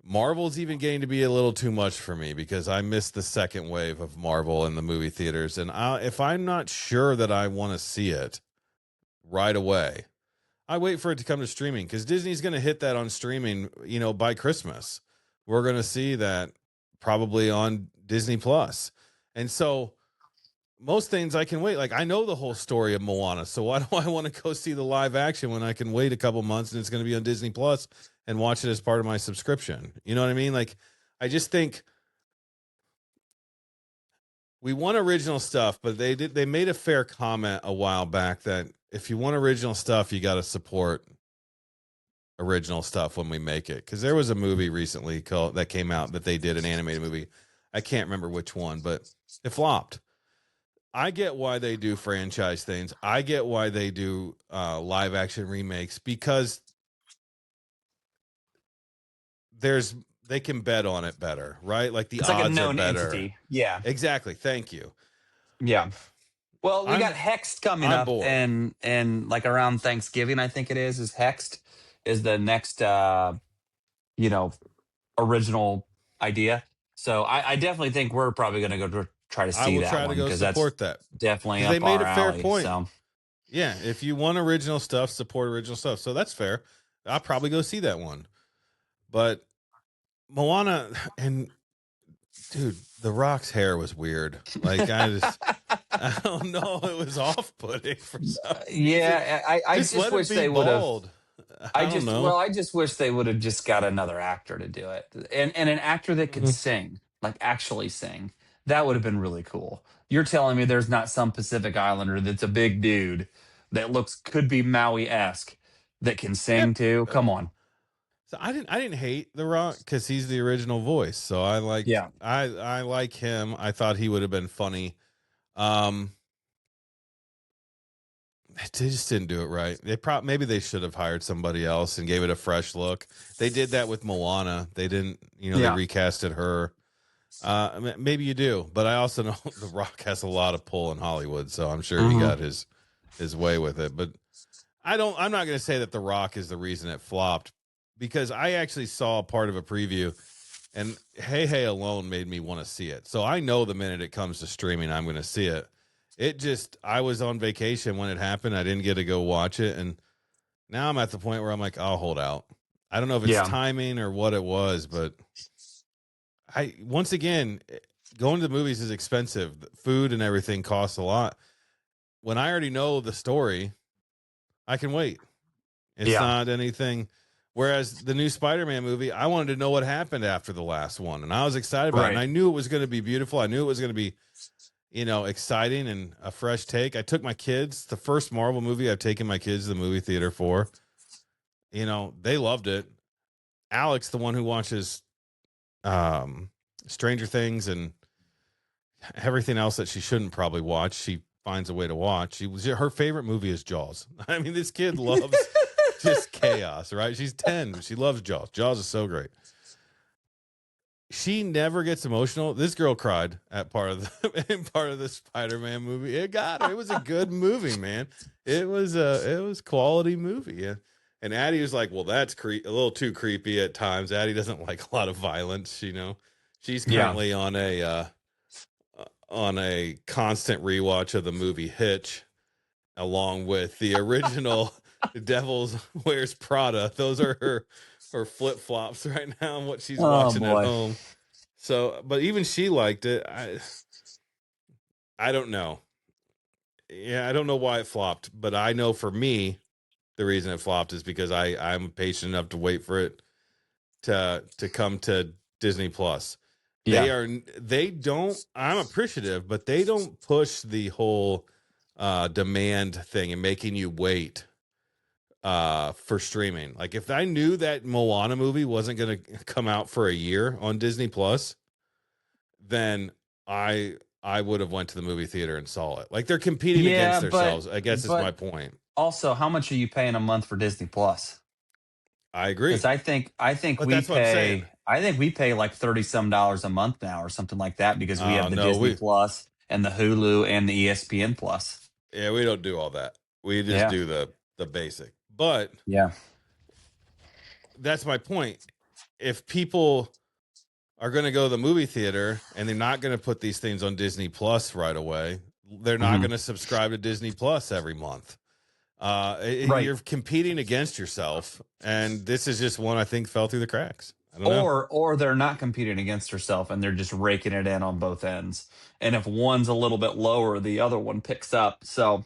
A: Marvel's even getting to be a little too much for me because I missed the second wave of Marvel in the movie theaters. And if I'm not sure that I want to see it right away, I wait for it to come to streaming because Disney's going to hit that on streaming, by Christmas. We're going to see that probably on Disney Plus. And so most things I can wait. Like I know the whole story of Moana. So why do I want to go see the live action when I can wait a couple months and it's going to be on Disney Plus and watch it as part of my subscription? You know what I mean? Like I just think we want original stuff, but they made a fair comment a while back that if you want original stuff, you got to support original stuff when we make it, because there was a movie recently that came out that they did an animated movie. I can't remember which one, but it flopped. I get why they do franchise things. I get why they do live action remakes because there's they can bet on it better, right? Like the
B: It's like a
A: odds are
B: known
A: better.
B: entity. Yeah.
A: Exactly. Thank you.
B: Yeah. Well, we got
A: I'm
B: Hexed coming
A: I'm
B: up
A: bored.
B: and like around Thanksgiving, I think it is Hexed is the next you know, original idea. So I definitely think we're probably gonna go to try to
A: I
B: see
A: will
B: that
A: try to
B: one
A: go
B: because that's
A: support that
B: definitely
A: because they
B: up
A: made a
B: our
A: fair
B: alley.
A: point.
B: So
A: Yeah, if you want original stuff, support original stuff. So that's fair. I'll probably go see that one. But Moana and dude, The Rock's hair was weird. Like I don't know, it was off-putting for some reason.
B: yeah, I
A: Just
B: just
A: let him
B: wish
A: be
B: they would have.
A: bald. I don't know.
B: I just wish they would have just got another actor to do it, and an actor that could
A: Mhm.
B: sing, like actually sing. That would have been really cool. You're telling me there's not some Pacific Islander that's a big dude that looks could be Maui esque that can
A: Yeah.
B: sing too? Come on.
A: So I didn't hate The Rock because he's the original voice. So
B: Yeah.
A: I like him. I thought he would have been funny. Um they just didn't do it right. Maybe they should have hired somebody else and gave it a fresh look. They did that with Moana. They didn't, they
B: Yeah.
A: recasted her. Maybe you do, but I also know The Rock has a lot of pull in Hollywood, so I'm sure he
B: Hmm.
A: got his way with it. But I'm not going to say that The Rock is the reason it flopped because I actually saw part of a preview, and Hey Hey alone made me want to see it. So I know the minute it comes to streaming, I'm going to see it. I was on vacation when it happened. I didn't get to go watch it, and now I'm at the point where I'm like, I'll hold out. I don't know if it's
B: Yeah.
A: timing or what it was, but once again, going to the movies is expensive. Food and everything costs a lot. When I already know the story, I can wait. It's
B: Yeah.
A: not anything. Whereas the new Spider-Man movie, I wanted to know what happened after the last one, and I was excited about it. And
B: Right.
A: I knew it was going to be beautiful. I knew it was going to be, exciting and a fresh take. I took my kids. The first Marvel movie I've taken my kids to the movie theater for. They loved it. Alex, the one who watches um, Stranger Things and everything else that she shouldn't probably watch, she finds a way to watch. Her favorite movie is Jaws. I mean, this kid loves just chaos, right? She's 10, but she loves Jaws. Jaws is so great. She never gets emotional. This girl cried at part of the Spider-Man movie. It got her. It was a good movie, man. It was quality movie. Yeah. And Addie was like, "Well, that's a little too creepy at times." Addie doesn't like a lot of violence, you know. She's
B: Yeah.
A: currently on a constant rewatch of the movie Hitch, along with the original Devil's Wears Prada. Those are her flip flops right now, and what she's
B: Oh
A: watching at
B: boy.
A: home. So, but even she liked it. I don't know. Yeah, I don't know why it flopped, but I know for me, the reason it flopped is because I'm patient enough to wait for it to come to Disney Plus.
B: Yeah.
A: They don't. I'm appreciative, but they don't push the whole demand thing and making you wait for streaming. Like if I knew that Moana movie wasn't going to come out for a year on Disney Plus, then I would have went to the movie theater and saw it. Like they're competing against
B: Yeah, but
A: themselves, I guess is my
B: but
A: point.
B: also, how much are you paying a month for Disney Plus?
A: I
B: Because
A: agree.
B: I think
A: But
B: we
A: that's what I'm saying.
B: pay like $30 some a month now or something like that because we
A: Oh
B: have the
A: no,
B: Disney Plus and the Hulu and the ESPN Plus.
A: we don't do all that. We just
B: Yeah.
A: do the basic. But
B: Yeah.
A: that's my point. If people are going to go to the movie theater and they're not going to put these things on Disney Plus right away, they're not
B: Mhm.
A: going to subscribe to Disney Plus every month.
B: Right.
A: You're competing against yourself, and this is just one I think fell through the cracks. I don't know.
B: Or they're not competing against herself and they're just raking it in on both ends. And if one's a little bit lower, the other one picks up. So,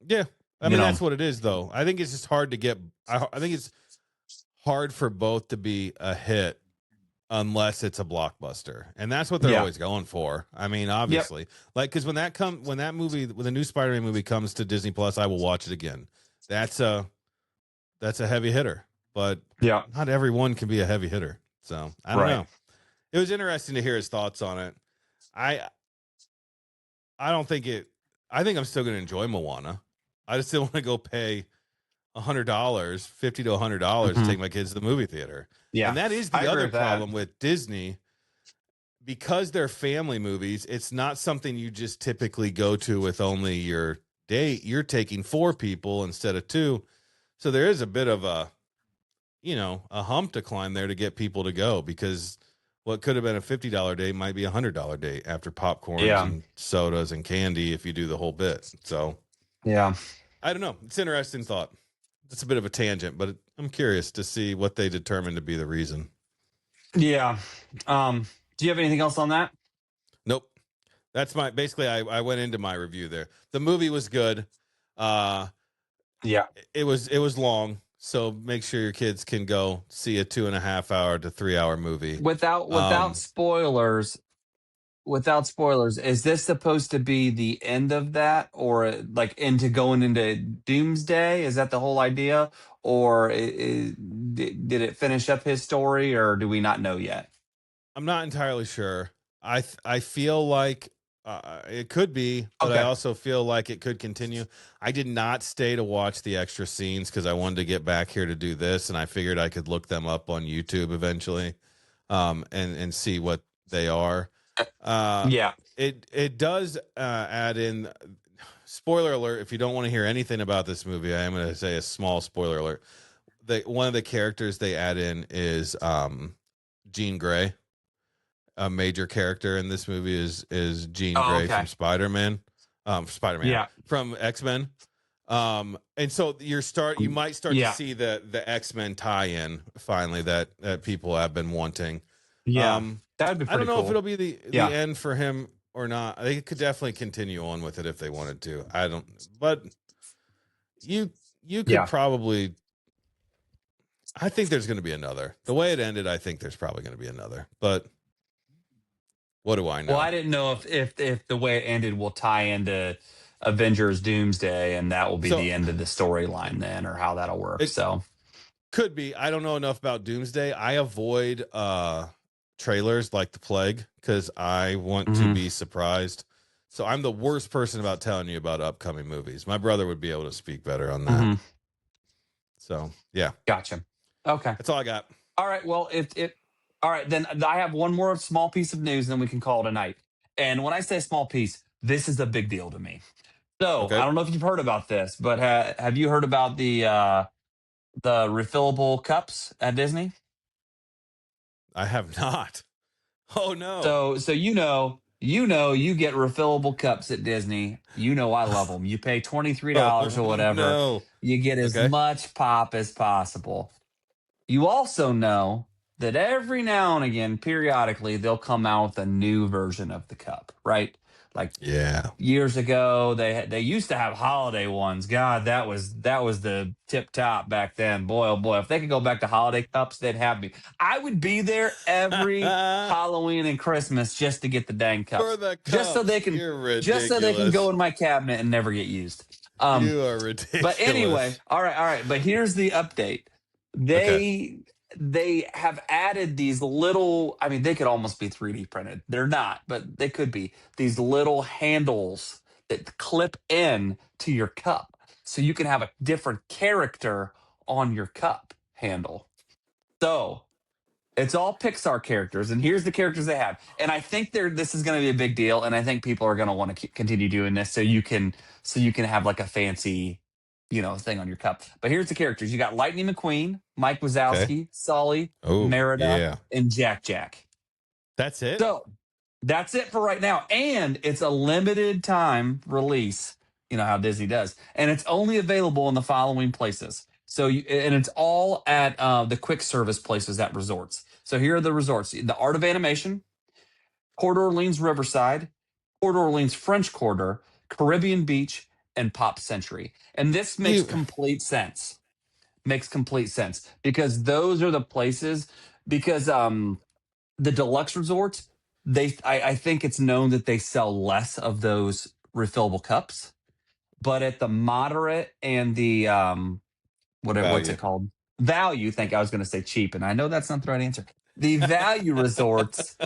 A: Yeah, I
B: you
A: mean
B: know,
A: that's what it is, though. I think it's just hard to get. I think it's hard for both to be a hit unless it's a blockbuster, and that's what they're
B: yeah.
A: always going for. I mean,
B: Yep.
A: obviously, like because when the new Spider-Man movie comes to Disney Plus, I will watch it again. That's a heavy hitter, but
B: Yeah.
A: not everyone can be a heavy hitter. So I don't
B: Right.
A: know. It was interesting to hear his thoughts on it. I I don't think it. I think I'm still going to enjoy Moana. I just still want to go pay $100, $50 to $100 to
B: Mhm.
A: take my kids to the movie theater.
B: Yeah.
A: And that is
B: I
A: the
B: agree
A: other
B: with that.
A: problem with Disney, because they're family movies. It's not something you just typically go to with only your date. You're taking 4 people instead of 2. So there is a bit of a hump to climb there to get people to go, because what could have been a $50 date might be a $100 date after popcorns
B: Yeah.
A: and sodas and candy if you do the whole bit. So
B: Yeah.
A: I don't know. It's an interesting thought. It's a bit of a tangent, but I'm curious to see what they determine to be the reason.
B: Yeah. Do you have anything else on that?
A: Nope. That's basically I went into my review there. The movie was good. Uh
B: Yeah.
A: it was long, so make sure your kids can go see a 2.5 hour to 3 hour movie.
B: Without
A: Um
B: spoilers, is this supposed to be the end of that, or like into going into Doomsday? Is that the whole idea, or did it finish up his story, or do we not know yet?
A: I'm not entirely sure. I feel like it could be, but I
B: Okay.
A: also feel like it could continue. I did not stay to watch the extra scenes because I wanted to get back here to do this, and I figured I could look them up on YouTube eventually, and see what they are. Uh,
B: Yeah.
A: it does add in. Spoiler alert! If you don't want to hear anything about this movie, I am going to say a small spoiler alert. One of the characters they add in is Jean Grey. A major character in this movie is Jean
B: Oh,
A: Grey
B: okay.
A: from Spider-Man,
B: Yeah.
A: from X-Men. And so you might start to
B: Yeah.
A: see the X-Men tie-in finally that people have been wanting.
B: Yeah.
A: Um,
B: That would be
A: I don't
B: pretty
A: know if
B: cool.
A: it'll be the
B: Yeah.
A: end for him or not. They could definitely continue on with it if they wanted to. I don't, but you you could
B: Yeah.
A: probably. I think there's going to be another. The way it ended, I think there's probably going to be another. But what do I
B: Well,
A: know?
B: I didn't know if the way it ended will tie into Avengers Doomsday and that will be
A: So
B: the end of the storyline then, or how that'll work.
A: it
B: So
A: could be. I don't know enough about Doomsday. I avoid trailers like the plague because I want to
B: Hmm.
A: be surprised. So I'm the worst person about telling you about upcoming movies. My brother would be able to speak better on that.
B: Hmm.
A: So yeah,
B: Gotcha. Okay.
A: that's all I got.
B: All right. Well, all right, then I have one more small piece of news, and then we can call it a night. And when I say small piece, this is a big deal to me. So
A: Okay.
B: I don't know if you've heard about this, but have you heard about the refillable cups at Disney?
A: I have not. Oh no.
B: So you get refillable cups at Disney. You know I love them. You pay $23 or
A: Oh
B: whatever.
A: no.
B: You get as
A: Okay.
B: much pop as possible. You also know that every now and again, periodically, they'll come out with a new version of the cup, right? Like
A: Yeah.
B: years ago, they used to have holiday ones. God, that was the tip top back then. Boy, oh boy, if they could go back to holiday cups, they'd have me. I would be there every Halloween and Christmas just to get the dang
A: For
B: cups,
A: the
B: just so they
A: cups.
B: can,
A: You're
B: just so they can
A: ridiculous.
B: go in my cabinet and never get used. Um,
A: You are
B: but anyway,
A: ridiculous.
B: all right. But here's the update.
A: Okay.
B: They have added these little, I mean, they could almost be 3D printed. They're not, but they could be these little handles that clip in to your cup. So you can have a different character on your cup handle. So it's all Pixar characters, and here's the characters they have. And I think this is going to be a big deal, and I think people are going to want to continue doing this so you can have like a fancy, thing on your cup. But here's the characters: you got Lightning McQueen, Mike
A: Okay.
B: Wazowski, Sully,
A: Oh,
B: Merida,
A: yeah.
B: and Jack Jack.
A: That's it?
B: So that's it for right now, and it's a limited time release. You know how Disney does, and it's only available in the following places. And it's all at the quick service places at resorts. So here are the resorts: the Art of Animation, Port Orleans Riverside, Port Orleans French Quarter, Caribbean Beach, and Pop Century. And this makes
A: You
B: complete sense. Makes complete sense because those are the places. Because the deluxe resorts, I think it's known that they sell less of those refillable cups, but at the moderate and the what's
A: value.
B: it called? Value. Think I was going to say cheap, and I know that's not the right answer. The value resorts,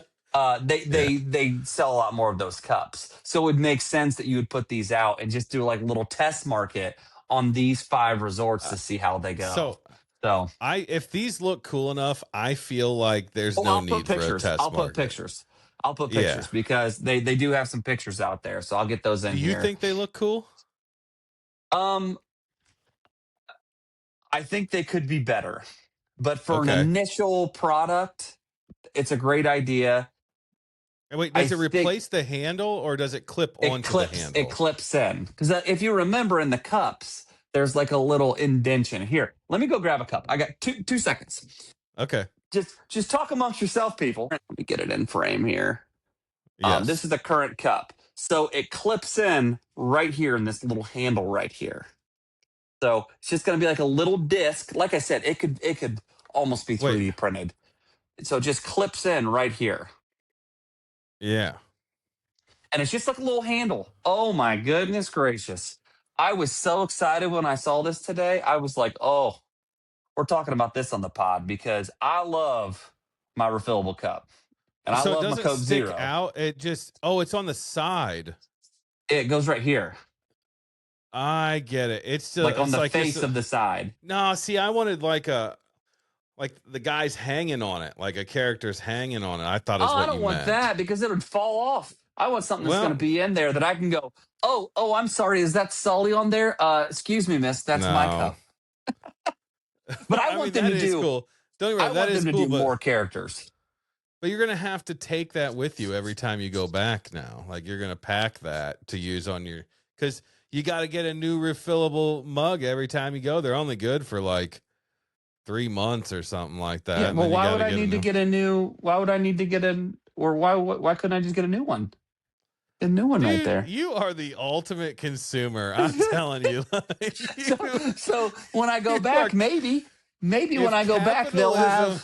A: Yeah.
B: they sell a lot more of those cups, so it makes sense that you would put these out and just do like a little test market on these 5 resorts
A: Uh,
B: to see how they go.
A: so
B: So,
A: if these look cool enough, I feel like there's
B: oh,
A: no need for a test
B: I'll put
A: market.
B: pictures. I'll put
A: Yeah.
B: pictures because they do have some pictures out there, so I'll get those in
A: Do you
B: here.
A: think they look cool?
B: Um, I think they could be better, but for an
A: Okay.
B: initial product, it's a great idea.
A: And wait,
B: I
A: does it
B: think
A: replace the handle or does it clip onto the
B: it
A: handle?
B: clips in because if you remember in the cups, there's like a little indentation here. Let me go grab a cup. I got 2 seconds.
A: Okay.
B: Just talk amongst yourself, people. Let me get it in frame here. This
A: Yes.
B: is the current cup, so it clips in right here in this little handle right here. So it's just going to be like a little disc. Like I said, it could almost be
A: Wait.
B: 3D printed. So it just clips in right here.
A: Yeah.
B: And it's just like a little handle. Oh my goodness gracious. I was so excited when I saw this today. I was like, oh, we're talking about this on the pod because I love my refillable cup and I
A: So it
B: love my
A: doesn't
B: Coke
A: stick
B: Zero.
A: out. It just it's on the side.
B: It goes right here,
A: I get it. It's still
B: like on
A: it's
B: the
A: like it's
B: face of the side.
A: no, see, I wanted like the guy's hanging on it, like a character's hanging on it. I thought is
B: Oh, I
A: what
B: don't
A: you
B: want
A: meant.
B: that because it would fall off. I want something that's going to
A: Well,
B: be in there that I can go, oh, I'm sorry. Is that Sully on there? Excuse me, miss. That's my
A: no.
B: cup. But
A: I mean that is cool. Don't get me
B: I
A: wrong, that
B: want
A: is
B: them to
A: cool,
B: do more characters.
A: but you're gonna have to take that with you every time you go back now. Like you're gonna pack that to use on your because you got to get a new refillable mug every time you go. They're only good for like 3 months or something like
B: Yeah.
A: that, and
B: Well,
A: then you
B: why
A: got
B: would
A: to
B: I
A: get a
B: need to
A: new.
B: get a new? Why would I need to get or why couldn't I just get a new one? A new one right
A: Dude,
B: there.
A: you are the ultimate consumer. I'm telling you. Like,
B: so so when I go
A: you are.
B: back, maybe when
A: If
B: I go back,
A: capitalism,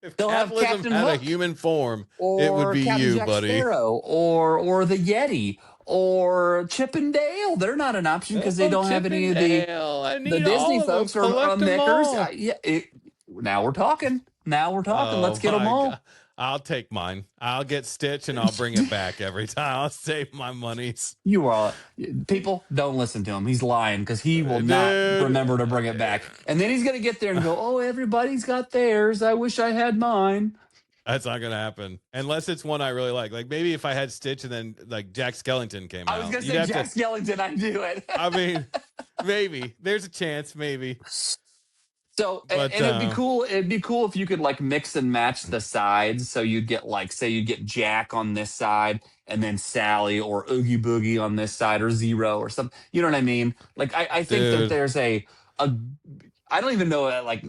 A: if
B: they'll have
A: capitalism
B: Captain
A: had a
B: Hook
A: human form, it would
B: or
A: be
B: Captain
A: you,
B: Jack
A: buddy.
B: Sparrow or the Yeti or Chip and Dale. They're not an option because they
A: Oh,
B: don't have
A: Chip
B: any
A: and
B: of the
A: Dale. I
B: the
A: need
B: Disney
A: all of them.
B: folks are
A: Collect them
B: knickers.
A: all.
B: Yeah. Now we're talking. Now we're talking.
A: Oh
B: Let's get them
A: my
B: all.
A: god. I'll take mine. I'll get Stitch and I'll bring it back every time. I'll save my monies.
B: You are people don't listen to him. He's lying because he will not
A: Dude,
B: remember to bring it back. And then he's gonna get there and go, "Oh, everybody's got theirs. I wish I had mine."
A: that's not gonna happen unless it's one I really like. Like maybe if I had Stitch and then like Jack Skellington came
B: I was
A: out.
B: gonna
A: You'd
B: say
A: have
B: Jack
A: to.
B: Skellington. I do it.
A: I mean, maybe there's a chance. Maybe,
B: So, and
A: but
B: it'd be cool. It'd be cool if you could like mix and match the sides. So you'd get like, say, you'd get Jack on this side, and then Sally or Oogie Boogie on this side, or Zero or something. You know what I mean? Like, I think that
A: dude,
B: there's a. I don't even know like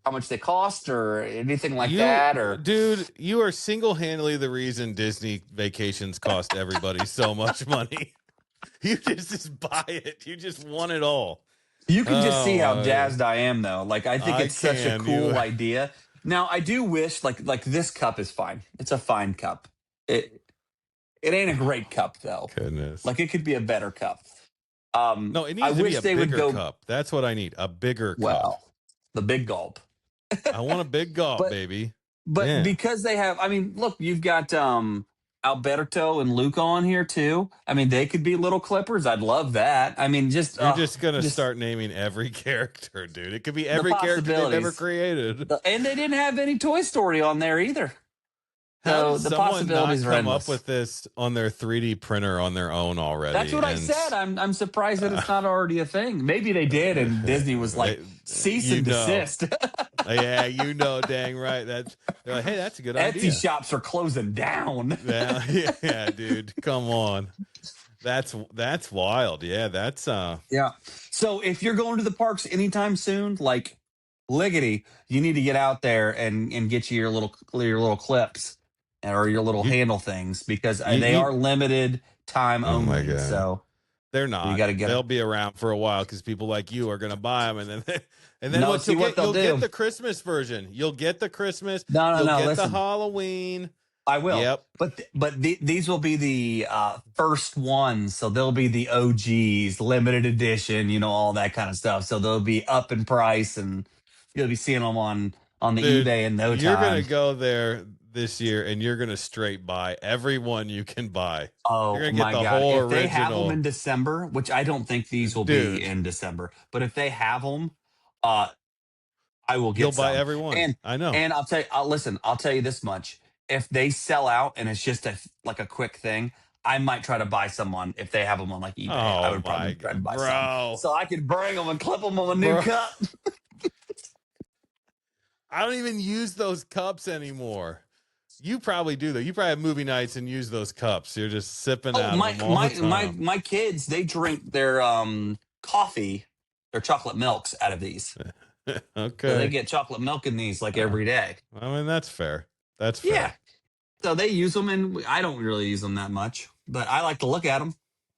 B: how much they cost or anything like
A: you,
B: that. Or
A: dude, you are single handedly the reason Disney vacations cost everybody so much money. You just buy it. You just want it all.
B: you can just see how
A: Oh,
B: jazzed I am, though. Like, I think
A: I
B: it's such a
A: can. You
B: cool idea. Now, I do wish like this cup is fine. It's a fine cup. It It ain't a great cup though.
A: goodness.
B: Like it could be a better cup.
A: No, it
B: I
A: needs to be
B: wish
A: a
B: they would
A: bigger
B: go
A: cup. That's what I need. A bigger cup.
B: well, the big gulp.
A: I want a big gulp,
B: But
A: baby.
B: but
A: Yeah.
B: because they have, I mean, look, you've got Alberto and Luca on here too. I mean, they could be little clippers. I'd love that. I mean,
A: You're just gonna
B: just
A: start naming every character, dude. It could be
B: the
A: every character they've ever
B: possibilities.
A: created.
B: And they didn't have any Toy Story on there either.
A: How
B: So
A: did
B: the
A: someone not
B: possibilities are
A: come up
B: endless.
A: with this on their 3D printer on their own
B: That's
A: already?
B: what I
A: And
B: said. I'm surprised that
A: uh,
B: it's not already a thing. Maybe they did, and Disney was like,
A: they-
B: cease
A: you
B: and
A: know,
B: desist.
A: yeah, you know, dang right. That they're like, hey, that's a good
B: Etsy
A: idea.
B: shops are closing down.
A: Yeah, yeah, dude, come on. That's wild. Yeah, that's
B: Yeah. So if you're going to the parks anytime soon, like liggity, you need to get out there and get you your little clips or your little
A: you
B: handle things because
A: you
B: they
A: need.
B: are limited time
A: Oh my
B: only.
A: god.
B: So
A: They're
B: you
A: not.
B: got to get
A: They'll
B: them.
A: be around for a while because people like you are going to buy them, and then and then
B: No,
A: what
B: see
A: you'll
B: what
A: get,
B: they'll
A: you'll get
B: do.
A: the Christmas version. You'll get the Christmas.
B: No, no,
A: You'll
B: no.
A: get the
B: Listen,
A: Halloween.
B: I will,
A: Yep,
B: these will be the first ones, so they'll be the OGs, limited edition, all that kind of stuff. So they'll be up in price, and you'll be seeing them on the
A: dude.
B: eBay in no
A: You're gonna
B: time.
A: go there this year, and you're gonna straight buy every one you can buy. You're
B: Oh
A: gonna get
B: my
A: the
B: God!
A: whole
B: If they have them in
A: original,
B: December, which I don't think these will be
A: dude.
B: in December, but if they have them, uh, I will
A: You'll
B: get
A: buy
B: some.
A: every one.
B: And
A: I know.
B: and I'll tell you, listen, I'll tell you this much: if they sell out and it's just like a quick thing, I might try to buy someone if they have them on like eBay. I
A: Oh
B: would probably
A: my
B: try to buy some
A: bro,
B: so I could bring them and clip them on a new
A: bro.
B: cup.
A: I don't even use those cups anymore. You probably do though. You probably have movie nights and use those cups. You're just sipping
B: Oh,
A: out of
B: my
A: them all the
B: my my
A: time.
B: my kids, they drink their coffee, their chocolate milks out of these. So they
A: Okay.
B: get chocolate milk in these like
A: Uh,
B: every day.
A: I mean, that's fair. That's
B: Yeah.
A: fair.
B: So they use them, and I don't really use them that much, but I like to look at them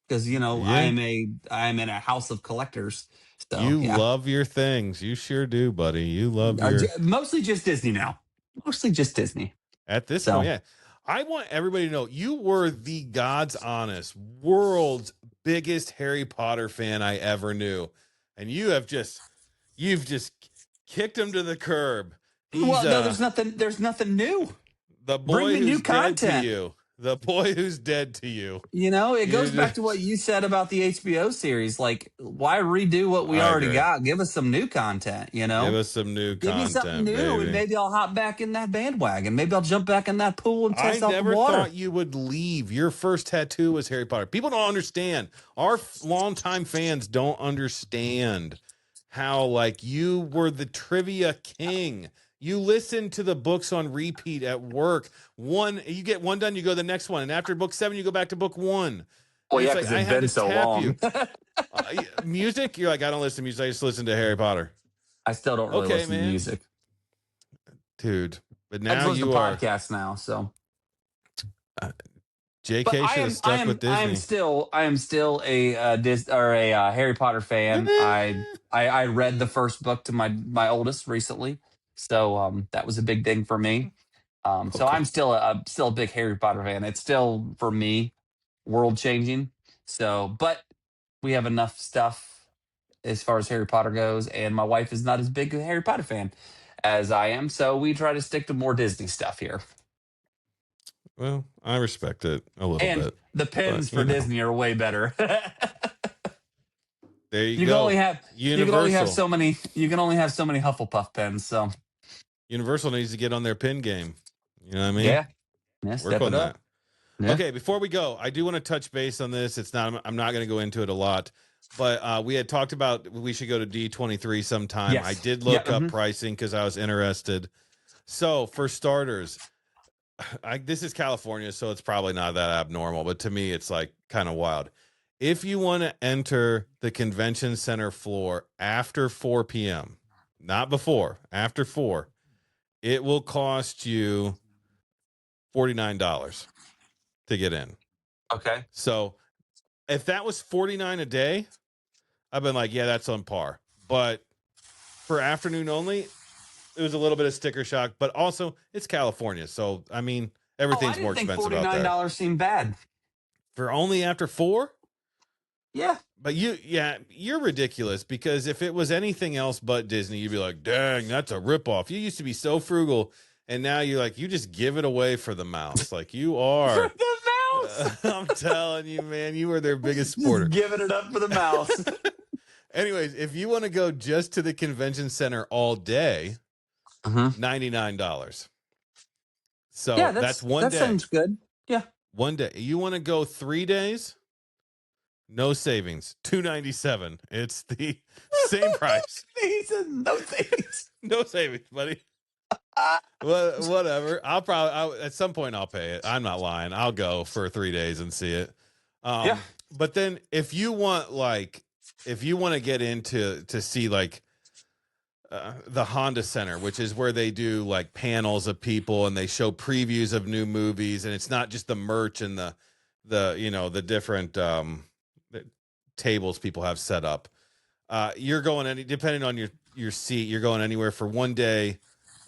B: because
A: Yeah.
B: I am in a house of collectors. So
A: You
B: yeah,
A: love your things. You sure do, buddy. You love your
B: Mostly just Disney now. Mostly just Disney.
A: at this point,
B: So
A: yeah. I want everybody to know you were the God's honest world's biggest Harry Potter fan I ever knew. And you've just kicked him to the curb. He's
B: well, no, there's nothing new.
A: the
B: Bring
A: boy
B: me new
A: who's dead to
B: content.
A: you. The boy who's dead to you.
B: It
A: You
B: goes back to what
A: just
B: you said about the HBO series. Like, why redo what we
A: I
B: already
A: agree.
B: got? Give us some new content.
A: Give us some new
B: Give me something
A: content,
B: new, and
A: baby.
B: maybe I'll hop back in that bandwagon. Maybe I'll jump back in that pool and
A: I
B: test out the
A: never
B: water.
A: thought you would leave. Your first tattoo was Harry Potter. People don't understand. Our longtime fans don't understand how, like, you were the trivia king. You listen to the books on repeat at work. You get one done, you go to the next one. And after book 7, you go back to book 1.
B: Well,
A: And
B: yeah,
A: it's like,
B: because
A: I
B: it's
A: had
B: been
A: to
B: so
A: tap you.
B: long.
A: Music, you're like, I don't listen to music. I just listen to Harry Potter.
B: I still don't really
A: Okay,
B: listen to
A: man.
B: music.
A: Dude. But
B: I just
A: now
B: listen to
A: you are.
B: podcasts now. So, but
A: JK should have stuck with Disney.
B: I am still a Harry Potter fan. I read the first book to my oldest recently, so that was a big thing for me. So
A: Okay.
B: I'm still a big Harry Potter fan. It's still for me world changing. So, but we have enough stuff as far as Harry Potter goes, and my wife is not as big a Harry Potter fan as I am. So we try to stick to more Disney stuff here.
A: Well, I respect it a little
B: And
A: bit,
B: the
A: but
B: pins for Disney are way better.
A: there you
B: You can only
A: go.
B: have
A: Universal.
B: so many. You can only have so many Hufflepuff pens. So
A: Universal needs to get on their pin game. You know what I mean?
B: yeah, yeah,
A: Work
B: step
A: on
B: it
A: that.
B: up. Yeah.
A: Okay, before we go, I do want to touch base on this. I'm not going to go into it a lot, but we had talked about we should go to D23 sometime. I
B: Yes.
A: did
B: Yeah.
A: look up pricing because I was interested. So for starters, this is California, so it's probably not that abnormal, but to me, it's like kind of wild. If you want to enter the convention center floor after 4 p.m., not before, after 4, it will cost you $49 to get in.
B: Okay.
A: So if that was 49 a day, I've been like, yeah, that's on par. But for afternoon only, it was a little bit of sticker shock, but also it's California. So, I mean,
B: Oh, I
A: everything's more
B: didn't think
A: expensive out there.
B: $49 seemed bad.
A: For only after 4?
B: Yeah.
A: But you're ridiculous because if it was anything else but Disney, you'd be like, dang, that's a ripoff. You used to be so frugal, and now you're like, you just give it away for the mouse. Like you
B: For
A: are.
B: the mouse.
A: I'm telling you, man, you were their biggest
B: Just
A: supporter.
B: giving it up for the mouse.
A: Anyways, if you want to go just to the convention center all day, $99. So
B: Yeah,
A: that's one
B: that
A: day.
B: sounds good. Yeah.
A: One day. You want to go 3 days? No savings. $297. It's the same price.
B: He said no savings.
A: No savings, buddy. Well, whatever. At some point I'll pay it. I'm not lying. I'll go for 3 days and see it.
B: Yeah.
A: But then if you want to get into to see like the Honda Center, which is where they do like panels of people and they show previews of new movies, and it's not just the merch and the different tables people have set up. You're going depending on your seat, you're going anywhere for one day.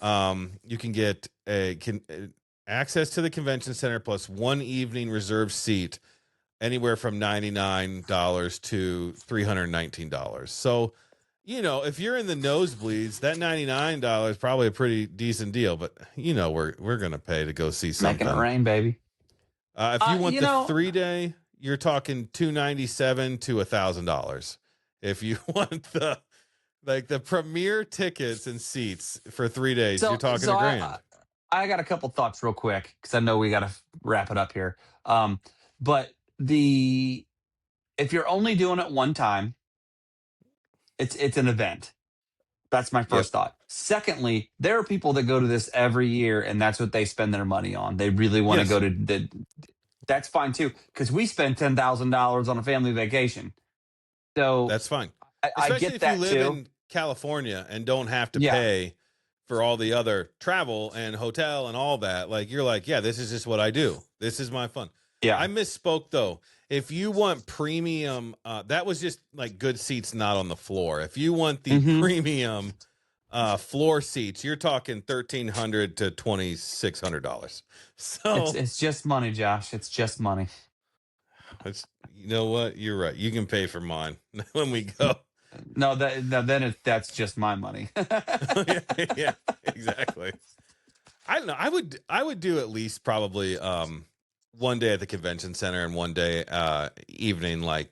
A: You can get access to the convention center plus one evening reserved seat, anywhere from $99 to $319. So, if you're in the nosebleeds, that $99 is probably a pretty decent deal. But we're gonna pay to go see something.
B: Making it rain, baby.
A: If you want the 3 day, you're talking $297 to $1,000. If you want the premier tickets and seats for 3 days, you're talking $1,000.
B: I got a couple thoughts real quick because I know we got to wrap it up here. But if you're only doing it one time, it's an event. That's my first thought. Secondly, there are people that go to this every year, and that's what they spend their money on. They really want to go to that's fine too, because we spend $10,000 on a family vacation. So
A: that's fine.
B: I get that
A: if you live
B: too.
A: in California and don't have to pay for all the other travel and hotel and all that. Like you're like, yeah, this is just what I do. This is my fun.
B: Yeah.
A: I misspoke though. If you want premium, that was just like good seats, not on the floor. If you want the premium floor seats, you're talking $1,300 to $2,600. So
B: it's just money, Josh. It's just money.
A: You know what? You're right. You can pay for mine when we go.
B: No, that's just my money.
A: yeah, exactly. I don't know. I would do at least probably one day at the convention center and one day evening like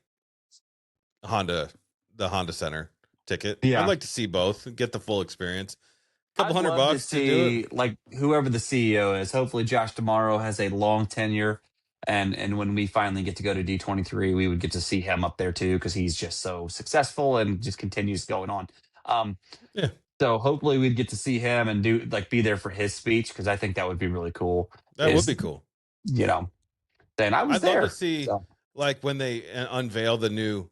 A: the Honda Center ticket.
B: Yeah.
A: I'd like to see both and get the full experience. Couple
B: I'd love
A: $100 to do it.
B: like whoever the CEO is. Hopefully Josh tomorrow has a long tenure. And when we finally get to go to D23, we would get to see him up there too, because he's just so successful and just continues going on. So hopefully we'd get to see him and be there for his speech, because I think that would be really cool.
A: That would be cool.
B: Then I was
A: I'd
B: there.
A: love to see like when they unveil the new,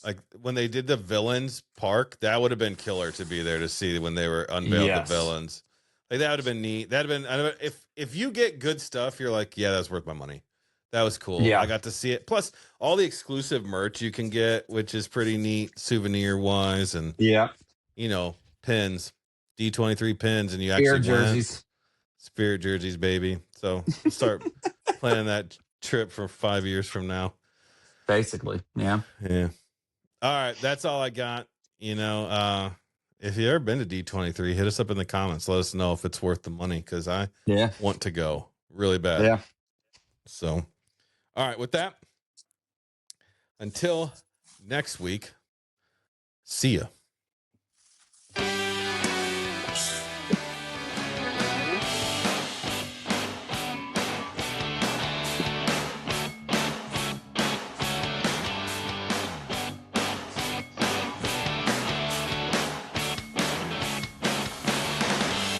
A: like when they did the villains park, that would have been killer to be there to see when they were unveiled the villains. Like that would have been neat. That'd have been, if you get good stuff, you're like, yeah, that's worth my money. That was cool.
B: Yeah.
A: I got to see it. Plus all the exclusive merch you can get, which is pretty neat souvenir wise. And pins, D23 pins. And you actually Spirit jerseys, baby. So start planning that trip for 5 years from now.
B: Basically. Yeah.
A: Yeah. All right. That's all I got. If you've ever been to D23, hit us up in the comments. Let us know if it's worth the money, because I want to go really bad.
B: Yeah.
A: So, all right, with that, until next week, see ya.